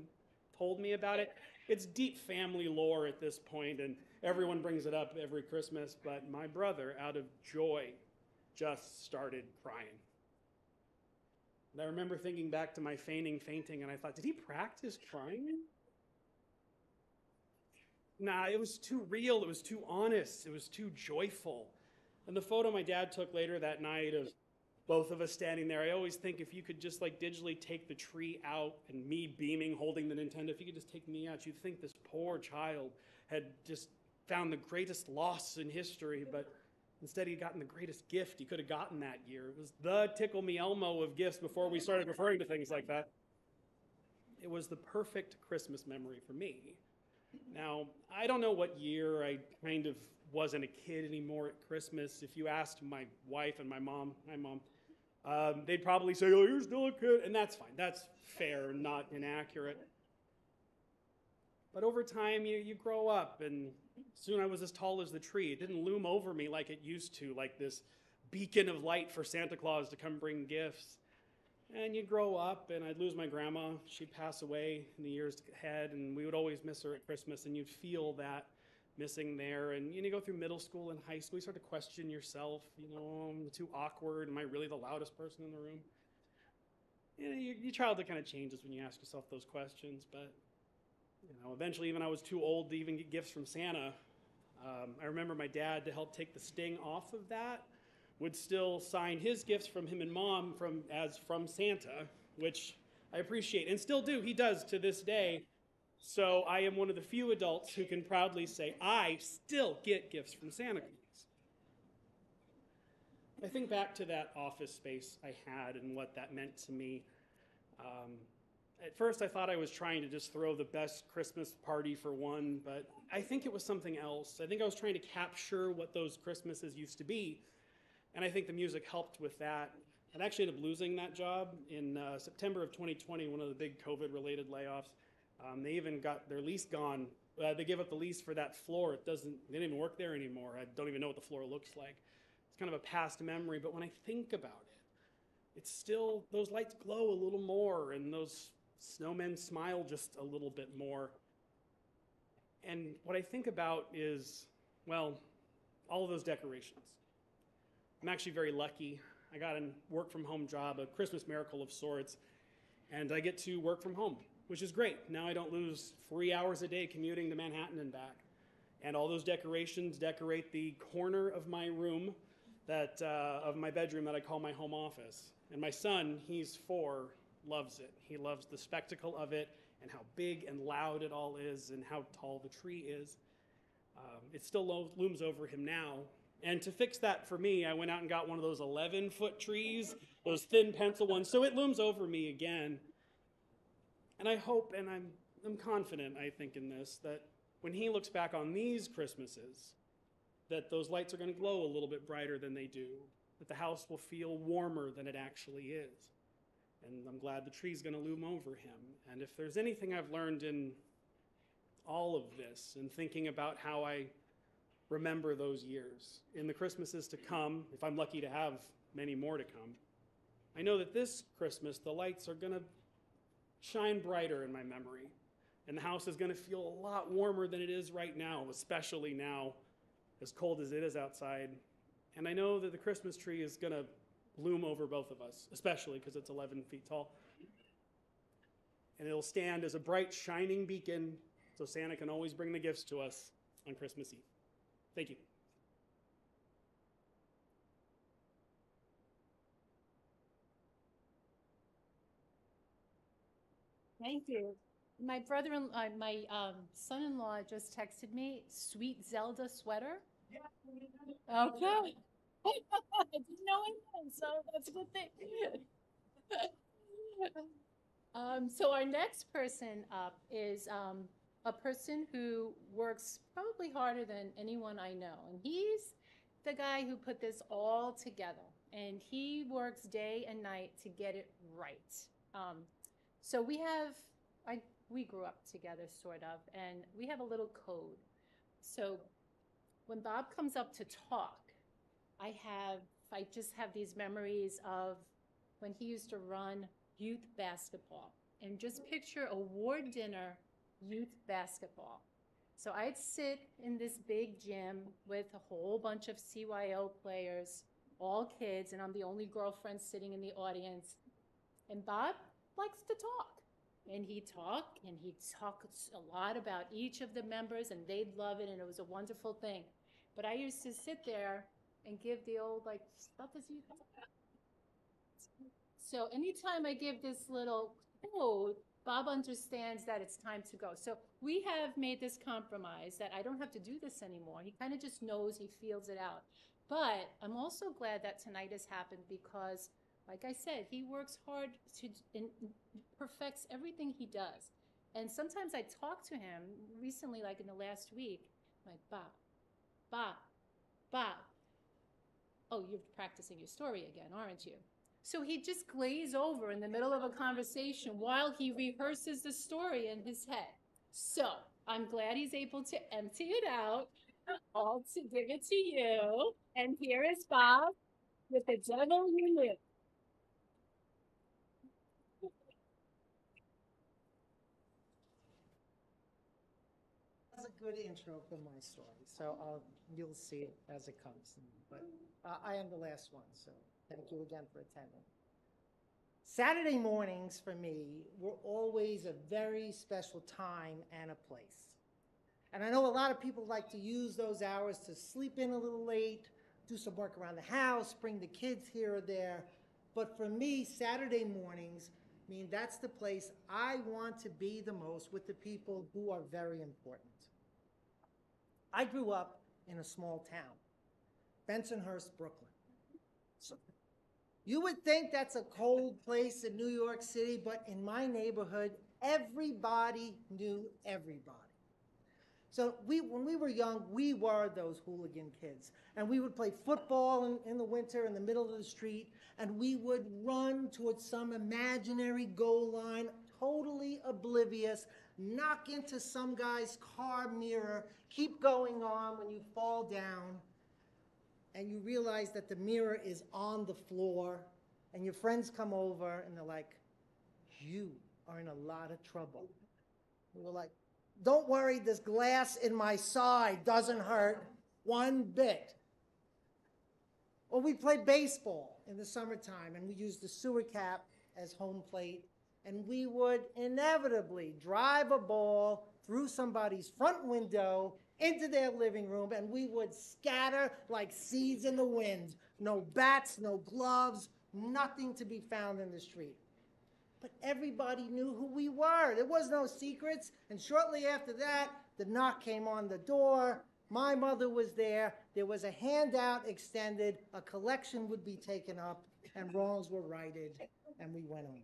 told me about it. It's deep family lore at this point, and everyone brings it up every Christmas, but my brother, out of joy, just started crying. And I remember thinking back to my fainting, and I thought, did he practice crying? Nah, it was too real, it was too honest, it was too joyful. And the photo my dad took later that night of both of us standing there, I always think if you could just like digitally take the tree out and me beaming, holding the Nintendo, if you could just take me out, you'd think this poor child had just found the greatest loss in history, but instead he'd gotten the greatest gift he could have gotten that year. It was the Tickle Me Elmo of gifts before we started referring to things like that. It was the perfect Christmas memory for me. Now, I don't know what year I kind of wasn't a kid anymore at Christmas. If you asked my wife and my mom, they'd probably say, oh, you're still a kid, and that's fine. That's fair, not inaccurate. But over time, you grow up, and soon I was as tall as the tree. It didn't loom over me like it used to, like this beacon of light for Santa Claus to come bring gifts. And you grow up, and I'd lose my grandma. She'd pass away in the years ahead, and we would always miss her at Christmas, and you'd feel that missing there. And you go through middle school and high school, you start to question yourself. I'm too awkward. Am I really the loudest person in the room? Your childhood kind of changes when you ask yourself those questions, but eventually even I was too old to even get gifts from Santa. I remember my dad, to help take the sting off of that, would still sign his gifts from him and mom as from Santa, which I appreciate, and still do. He does to this day. So I am one of the few adults who can proudly say I still get gifts from Santa Claus. I think back to that office space I had and what that meant to me. At first I thought I was trying to just throw the best Christmas party for one, but I think it was something else. I think I was trying to capture what those Christmases used to be, and I think the music helped with that. I actually ended up losing that job in September of 2020, one of the big COVID-related layoffs. They even got their lease gone. They gave up the lease for that floor. They didn't even work there anymore. I don't even know what the floor looks like. It's kind of a past memory, but when I think about it, it's still, those lights glow a little more, and those snowmen smile just a little bit more. And what I think about is, well, all of those decorations. I'm actually very lucky. I got a work from home job, a Christmas miracle of sorts, and I get to work from home, which is great. Now I don't lose 3 hours a day commuting to Manhattan and back. And all those decorations decorate the corner of my room, of my bedroom that I call my home office. And my son, he's 4, loves it. He loves the spectacle of it and how big and loud it all is and how tall the tree is. It still looms over him now. And to fix that for me, I went out and got one of those 11-foot trees, those thin pencil ones, so it looms over me again. And I hope, and I'm confident, I think, in this, that when he looks back on these Christmases, that those lights are going to glow a little bit brighter than they do, that the house will feel warmer than it actually is. And I'm glad the tree's going to loom over him. And if there's anything I've learned in all of this, and thinking about how I remember those years, in the Christmases to come, if I'm lucky to have many more to come, I know that this Christmas, the lights are going to shine brighter in my memory. And the house is going to feel a lot warmer than it is right now, especially now, as cold as it is outside. And I know that the Christmas tree is going to bloom over both of us, especially because it's 11 feet tall. And it'll stand as a bright, shining beacon so Santa can always bring the gifts to us on Christmas Eve. Thank you.
Thank you. My son-in-law just texted me, "Sweet Zelda sweater." Okay. I didn't know anything, so that's a good thing. So our next person up is a person who works probably harder than anyone I know. And he's the guy who put this all together. And he works day and night to get it right. So we grew up together, sort of, and we have a little code. So when Bob comes up to talk, I just have these memories of when he used to run youth basketball. And just picture a ward dinner youth basketball. So I'd sit in this big gym with a whole bunch of CYO players, all kids, and I'm the only girlfriend sitting in the audience. And Bob likes to talk. And he'd talk a lot about each of the members, and they'd love it, and it was a wonderful thing. But I used to sit there and give the old, like, stuff as you. So anytime I give this little code, Bob understands that it's time to go. So we have made this compromise that I don't have to do this anymore. He kind of just knows, he feels it out. But I'm also glad that tonight has happened because, like I said, he works hard and perfects everything he does. And sometimes I talk to him recently, like in the last week, like, Bob. Oh, you're practicing your story again, aren't you? So he'd just glaze over in the middle of a conversation while he rehearses the story in his head. So I'm glad he's able to empty it out, all to give it to you. And here is Bob with The Devil You Knew.
That's a good intro for my story, so you'll see it as it comes. But I am the last one, so thank you again for attending. Saturday mornings for me were always a very special time and a place. And I know a lot of people like to use those hours to sleep in a little late, do some work around the house, bring the kids here or there. But for me, Saturday mornings mean that's the place I want to be the most with the people who are very important. I grew up in a small town, Bensonhurst, Brooklyn. So you would think that's a cold place in New York City, but in my neighborhood, everybody knew everybody. So when we were young, we were those hooligan kids. And we would play football in the winter in the middle of the street, and we would run towards some imaginary goal line, totally oblivious, knock into some guy's car mirror, keep going on when you fall down, and you realize that the mirror is on the floor, and your friends come over, and they're like, "You are in a lot of trouble." We were like, "Don't worry, this glass in my side doesn't hurt one bit." Or we played baseball in the summertime, and we used the sewer cap as home plate, and we would inevitably drive a ball through somebody's front window into their living room, and we would scatter like seeds in the wind. No bats, no gloves, nothing to be found in the street. But everybody knew who we were. There was no secrets. And shortly after that, the knock came on the door. My mother was there. There was a handout extended. A collection would be taken up, and wrongs were righted, and we went on.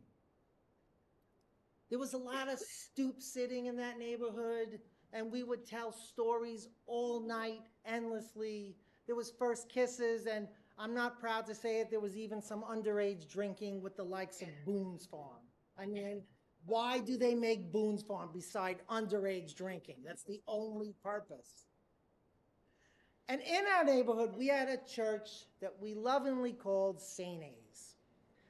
There was a lot of stoop sitting in that neighborhood. and we would tell stories all night, endlessly. There was first kisses, and I'm not proud to say it, there was even some underage drinking with the likes of Boone's Farm. I mean, why do they make Boone's Farm beside underage drinking? That's the only purpose. And in our neighborhood, we had a church that we lovingly called St. A's.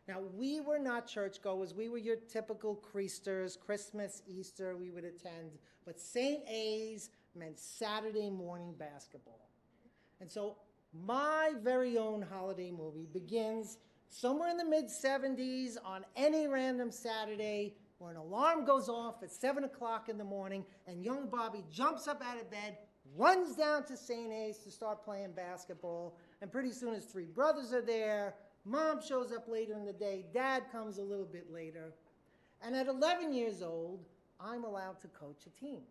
Now, we were not churchgoers. We were your typical Creasters, Christmas, Easter, we would attend. But St. A's meant Saturday morning basketball. And so my very own holiday movie begins somewhere in the mid-'70s on any random Saturday where an alarm goes off at 7 o'clock in the morning and young Bobby jumps up out of bed, runs down to St. A's to start playing basketball, and pretty soon his three brothers are there. Mom shows up later in the day. Dad comes a little bit later. And at 11 years old, I'm allowed to coach a team.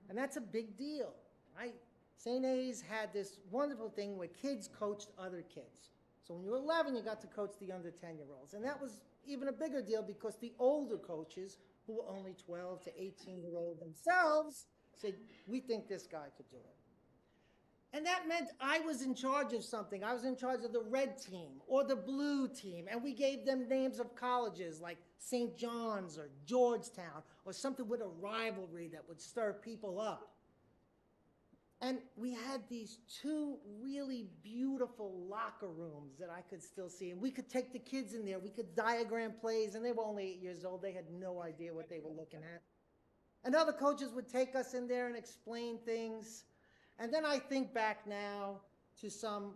And that's a big deal, right? St. A's had this wonderful thing where kids coached other kids. So when you were 11, you got to coach the under 10-year-olds. And that was even a bigger deal because the older coaches, who were only 12 to 18-year-old themselves, said, we think this guy could do it. And that meant I was in charge of something. I was in charge of the red team or the blue team. And we gave them names of colleges like St. John's or Georgetown or something with a rivalry that would stir people up. And we had these two really beautiful locker rooms that I could still see. And we could take the kids in there. We could diagram plays. And they were only 8 years old. They had no idea what they were looking at. And other coaches would take us in there and explain things. And then I think back now to some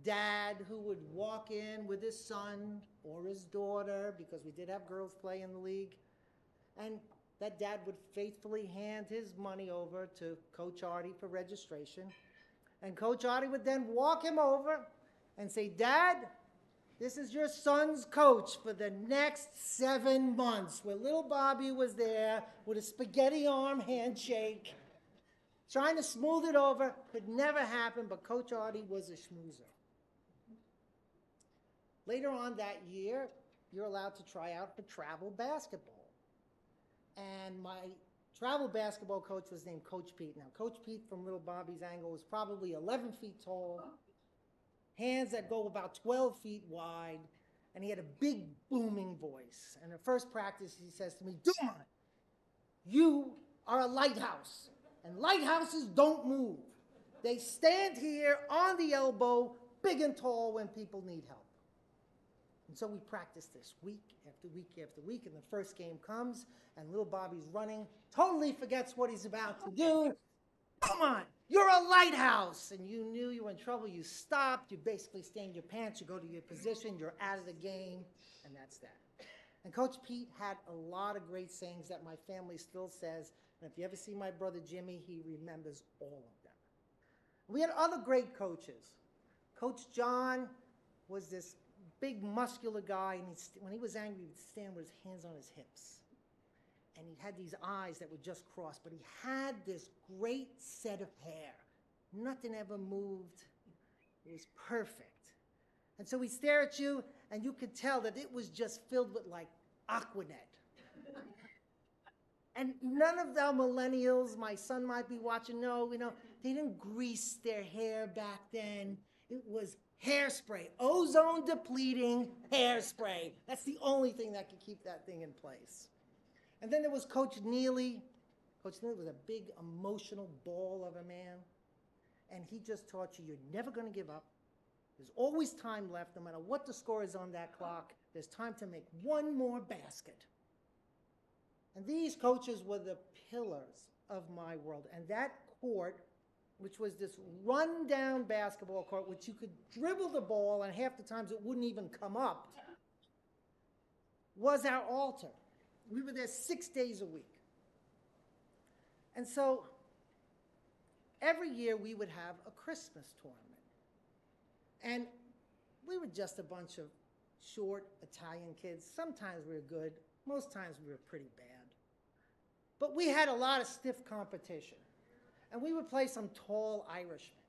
dad who would walk in with his son or his daughter, because we did have girls play in the league, and that dad would faithfully hand his money over to Coach Artie for registration. And Coach Artie would then walk him over and say, Dad, this is your son's coach for the next 7 months, where little Bobby was there with a spaghetti arm handshake, trying to smooth it over. Could never happen, but Coach Artie was a schmoozer. Later on that year, you're allowed to try out for travel basketball. And my travel basketball coach was named Coach Pete. Now, Coach Pete, from little Bobby's angle, was probably 11 feet tall, hands that go about 12 feet wide, and he had a big booming voice. And at first practice, he says to me, Dumont, you are a lighthouse. And lighthouses don't move. They stand here on the elbow, big and tall, when people need help. And so we practice this week after week after week, and the first game comes, and little Bobby's running, totally forgets what he's about to do. Come on, you're a lighthouse! And you knew you were in trouble. You stopped, you basically stained your pants, you go to your position, you're out of the game, and that's that. And Coach Pete had a lot of great sayings that my family still says. And if you ever see my brother Jimmy, he remembers all of them. We had other great coaches. Coach John was this big muscular guy, and when he was angry, he would stand with his hands on his hips. And he had these eyes that would just cross, but he had this great set of hair. Nothing ever moved. It was perfect. And so he'd stare at you, and you could tell that it was just filled with like Aquanet. And none of the millennials, my son might be watching, they didn't grease their hair back then. It was hairspray, ozone depleting hairspray. That's the only thing that could keep that thing in place. And then there was Coach Neely. Coach Neely was a big emotional ball of a man. And he just taught you, you're never going to give up. There's always time left. No matter what the score is on that clock, there's time to make one more basket. And these coaches were the pillars of my world. And that court, which was this run-down basketball court, which you could dribble the ball, and half the times it wouldn't even come up, was our altar. We were there 6 days a week. And so every year we would have a Christmas tournament. And we were just a bunch of short Italian kids. Sometimes we were good. Most times we were pretty bad. But we had a lot of stiff competition. And we would play some tall Irishmen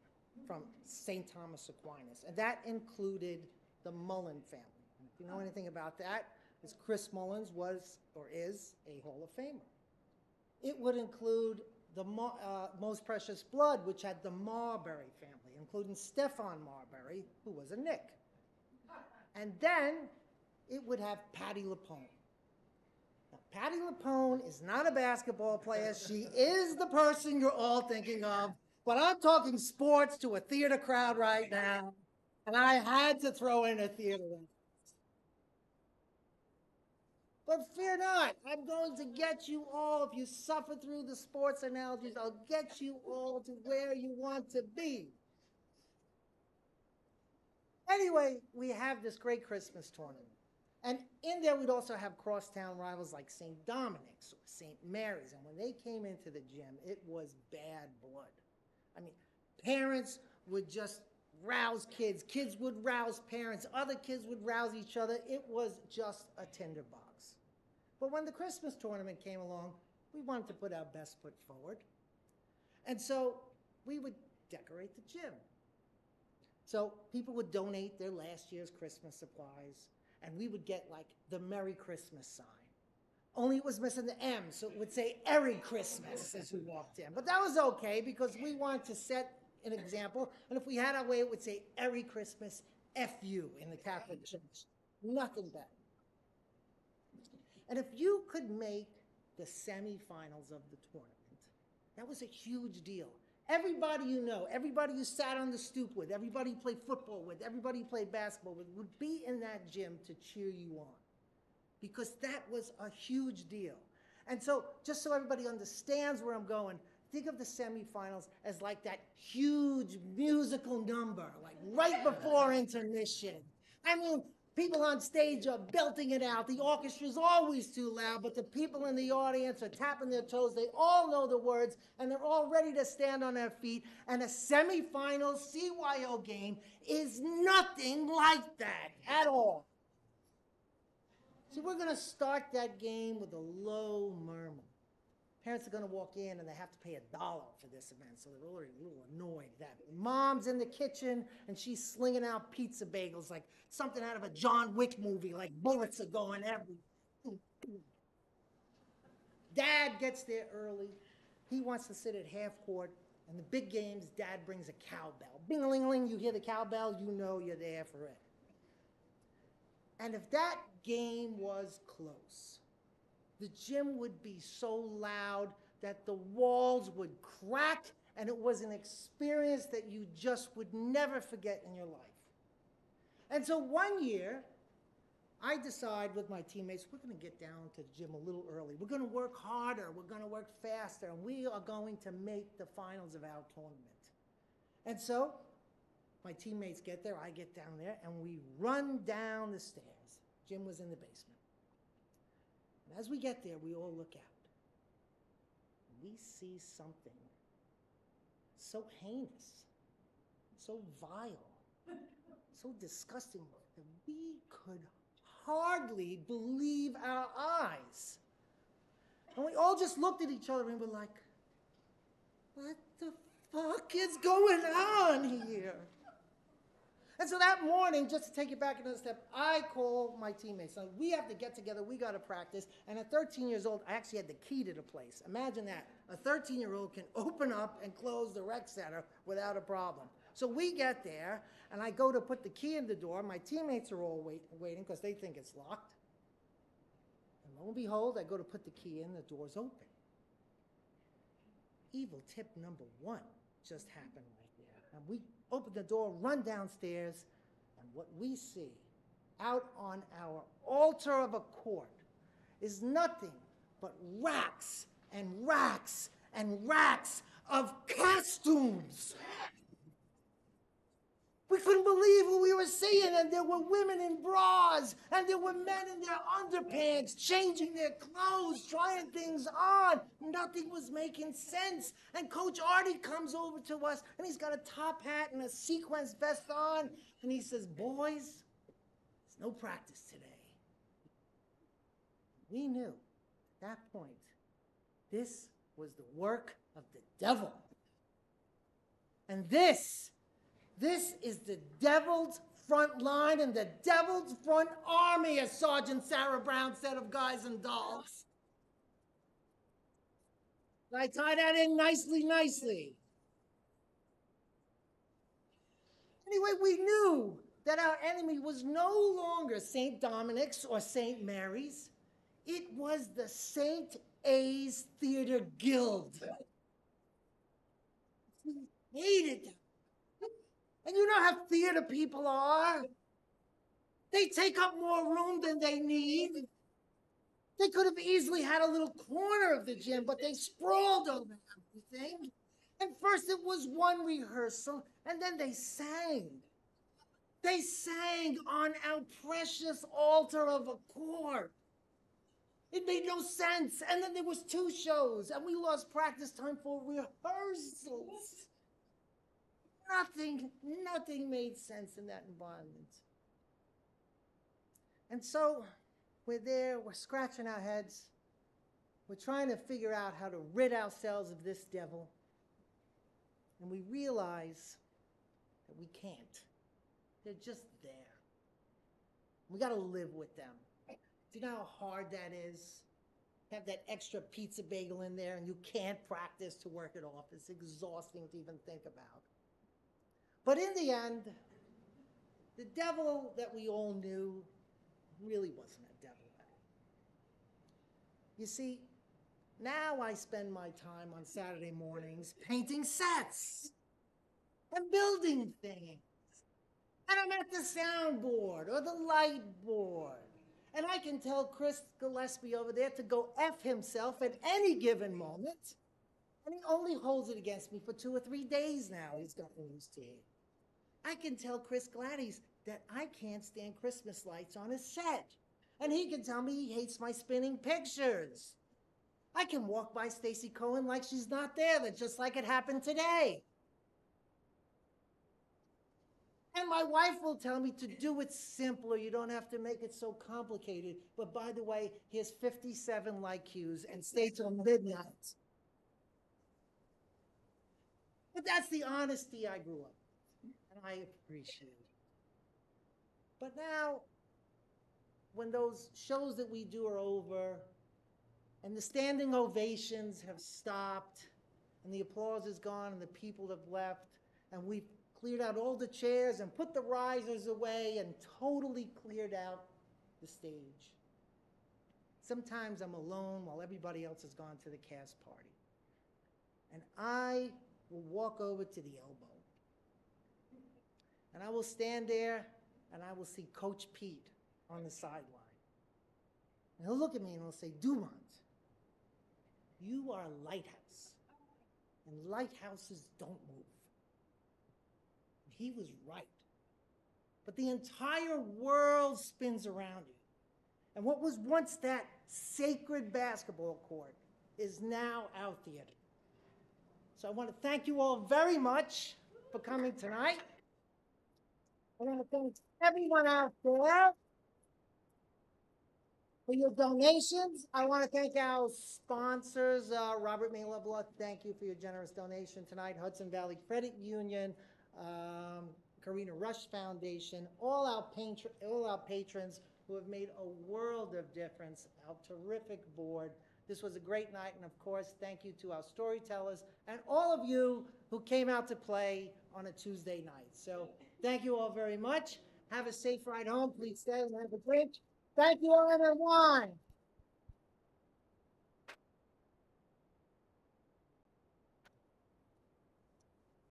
from St. Thomas Aquinas. And that included the Mullen family. And if you know anything about that, Chris Mullins was or is a Hall of Famer. It would include the Most Precious Blood, which had the Marbury family, including Stefan Marbury, who was a Nick. And then it would have Patti LuPone. Now, Patti LuPone is not a basketball player. She is the person you're all thinking of. But I'm talking sports to a theater crowd right now. And I had to throw in a theater reference. But fear not, I'm going to get you all, if you suffer through the sports analogies, I'll get you all to where you want to be. Anyway, we have this great Christmas tournament. And in there, we'd also have crosstown rivals like St. Dominic's or St. Mary's. And when they came into the gym, it was bad blood. I mean, parents would just rouse kids. Kids would rouse parents. Other kids would rouse each other. It was just a tinderbox. But when the Christmas tournament came along, we wanted to put our best foot forward. And so we would decorate the gym. So people would donate their last year's Christmas supplies, and we would get like the Merry Christmas sign. Only it was missing the M, so it would say Merry Christmas as we walked in. But that was okay because we wanted to set an example, and if we had our way, it would say Merry Christmas FU in the Catholic Church. Nothing better. And if you could make the semifinals of the tournament, that was a huge deal. Everybody you know, everybody you sat on the stoop with, everybody you played football with, everybody you played basketball with would be in that gym to cheer you on. Because that was a huge deal. And so, just so everybody understands where I'm going, think of the semifinals as like that huge musical number, like right before intermission. I mean, people on stage are belting it out. The orchestra's always too loud, but the people in the audience are tapping their toes. They all know the words, and they're all ready to stand on their feet. And a semifinal CYO game is nothing like that at all. So we're going to start that game with a low murmur. Parents are going to walk in and they have to pay $1 for this event, so they're already a little annoyed. That mom's in the kitchen and she's slinging out pizza bagels like something out of a John Wick movie, like bullets are going everywhere. Dad gets there early. He wants to sit at half court, and the big games, Dad brings a cowbell. Bing-a-ling-a-ling, you hear the cowbell, you know you're there for it. And if that game was close, the gym would be so loud that the walls would crack, and it was an experience that you just would never forget in your life. And so one year, I decide with my teammates, we're going to get down to the gym a little early. We're going to work harder. We're going to work faster, and we are going to make the finals of our tournament. And so my teammates get there, I get down there, and we run down the stairs. Gym was in the basement. And as we get there, we all look out. We see something so heinous, so vile, so disgusting that we could hardly believe our eyes. And we all just looked at each other and were like, what the fuck is going on here? And so that morning, just to take it back another step, I call my teammates. So we have to get together. We got to practice. And at 13 years old, I actually had the key to the place. Imagine that. A 13-year-old can open up and close the rec center without a problem. So we get there, and I go to put the key in the door. My teammates are all waiting because they think it's locked. And lo and behold, I go to put the key in, the door's open. Evil tip number 1 just happened right there. And we open the door, run downstairs, and what we see out on our altar of a court is nothing but racks and racks and racks of costumes. We couldn't believe what we were seeing, and there were women in bras, and there were men in their underpants, changing their clothes, trying things on. Nothing was making sense. And Coach Artie comes over to us, and he's got a top hat and a sequence vest on, and he says, boys, there's no practice today. We knew at that point, this was the work of the devil. And this is the devil's front line and the devil's front army, as Sergeant Sarah Brown said of Guys and Dolls. I tie that in nicely, nicely. Anyway, we knew that our enemy was no longer St. Dominic's or St. Mary's. It was the St. A's Theater Guild. We hated them. And you know how theater people are. They take up more room than they need. They could have easily had a little corner of the gym, but they sprawled over everything. And first it was one rehearsal, and then they sang. They sang on our precious altar of a court. It made no sense. And then there was 2 shows, and we lost practice time for rehearsals. Nothing made sense in that environment. And so we're there, we're scratching our heads. We're trying to figure out how to rid ourselves of this devil. And we realize that we can't. They're just there. We got to live with them. Do you know how hard that is? Have that extra pizza bagel in there and you can't practice to work it off. It's exhausting to even think about. But in the end, the devil that we all knew really wasn't a devil. You see, now I spend my time on Saturday mornings painting sets and building things. And I'm at the soundboard or the light board. And I can tell Chris Gillespie over there to go F himself at any given moment. And he only holds it against me for 2 or 3 days now. He's gotten used to it. I can tell Chris Gladys that I can't stand Christmas lights on his set. And he can tell me he hates my spinning pictures. I can walk by Stacy Cohen like she's not there, that just like it happened today. And my wife will tell me to do it simpler. You don't have to make it so complicated. But by the way, here's 57 light cues and stay till midnight. But that's the honesty I grew up with, and I appreciate it. But now, when those shows that we do are over, and the standing ovations have stopped, and the applause is gone, and the people have left, and we've cleared out all the chairs and put the risers away and totally cleared out the stage. Sometimes I'm alone while everybody else has gone to the cast party. And I will walk over to the elbow. And I will stand there and I will see Coach Pete on the sideline. And he'll look at me and he'll say, Dumont, you are a lighthouse. And lighthouses don't move. He was right. But the entire world spins around you. And what was once that sacred basketball court is now our theater. So I want to thank you all very much for coming tonight. I want to thank everyone out there for your donations. I want to thank our sponsors, Robert May Lovelock, thank you for your generous donation tonight, Hudson Valley Credit Union, Karina Rush Foundation, all our patrons who have made a world of difference, our terrific board. This was a great night, and of course, thank you to our storytellers and all of you who came out to play on a Tuesday night. So thank you all very much. Have a safe ride home. Please stay and have a drink. Thank you all, everyone.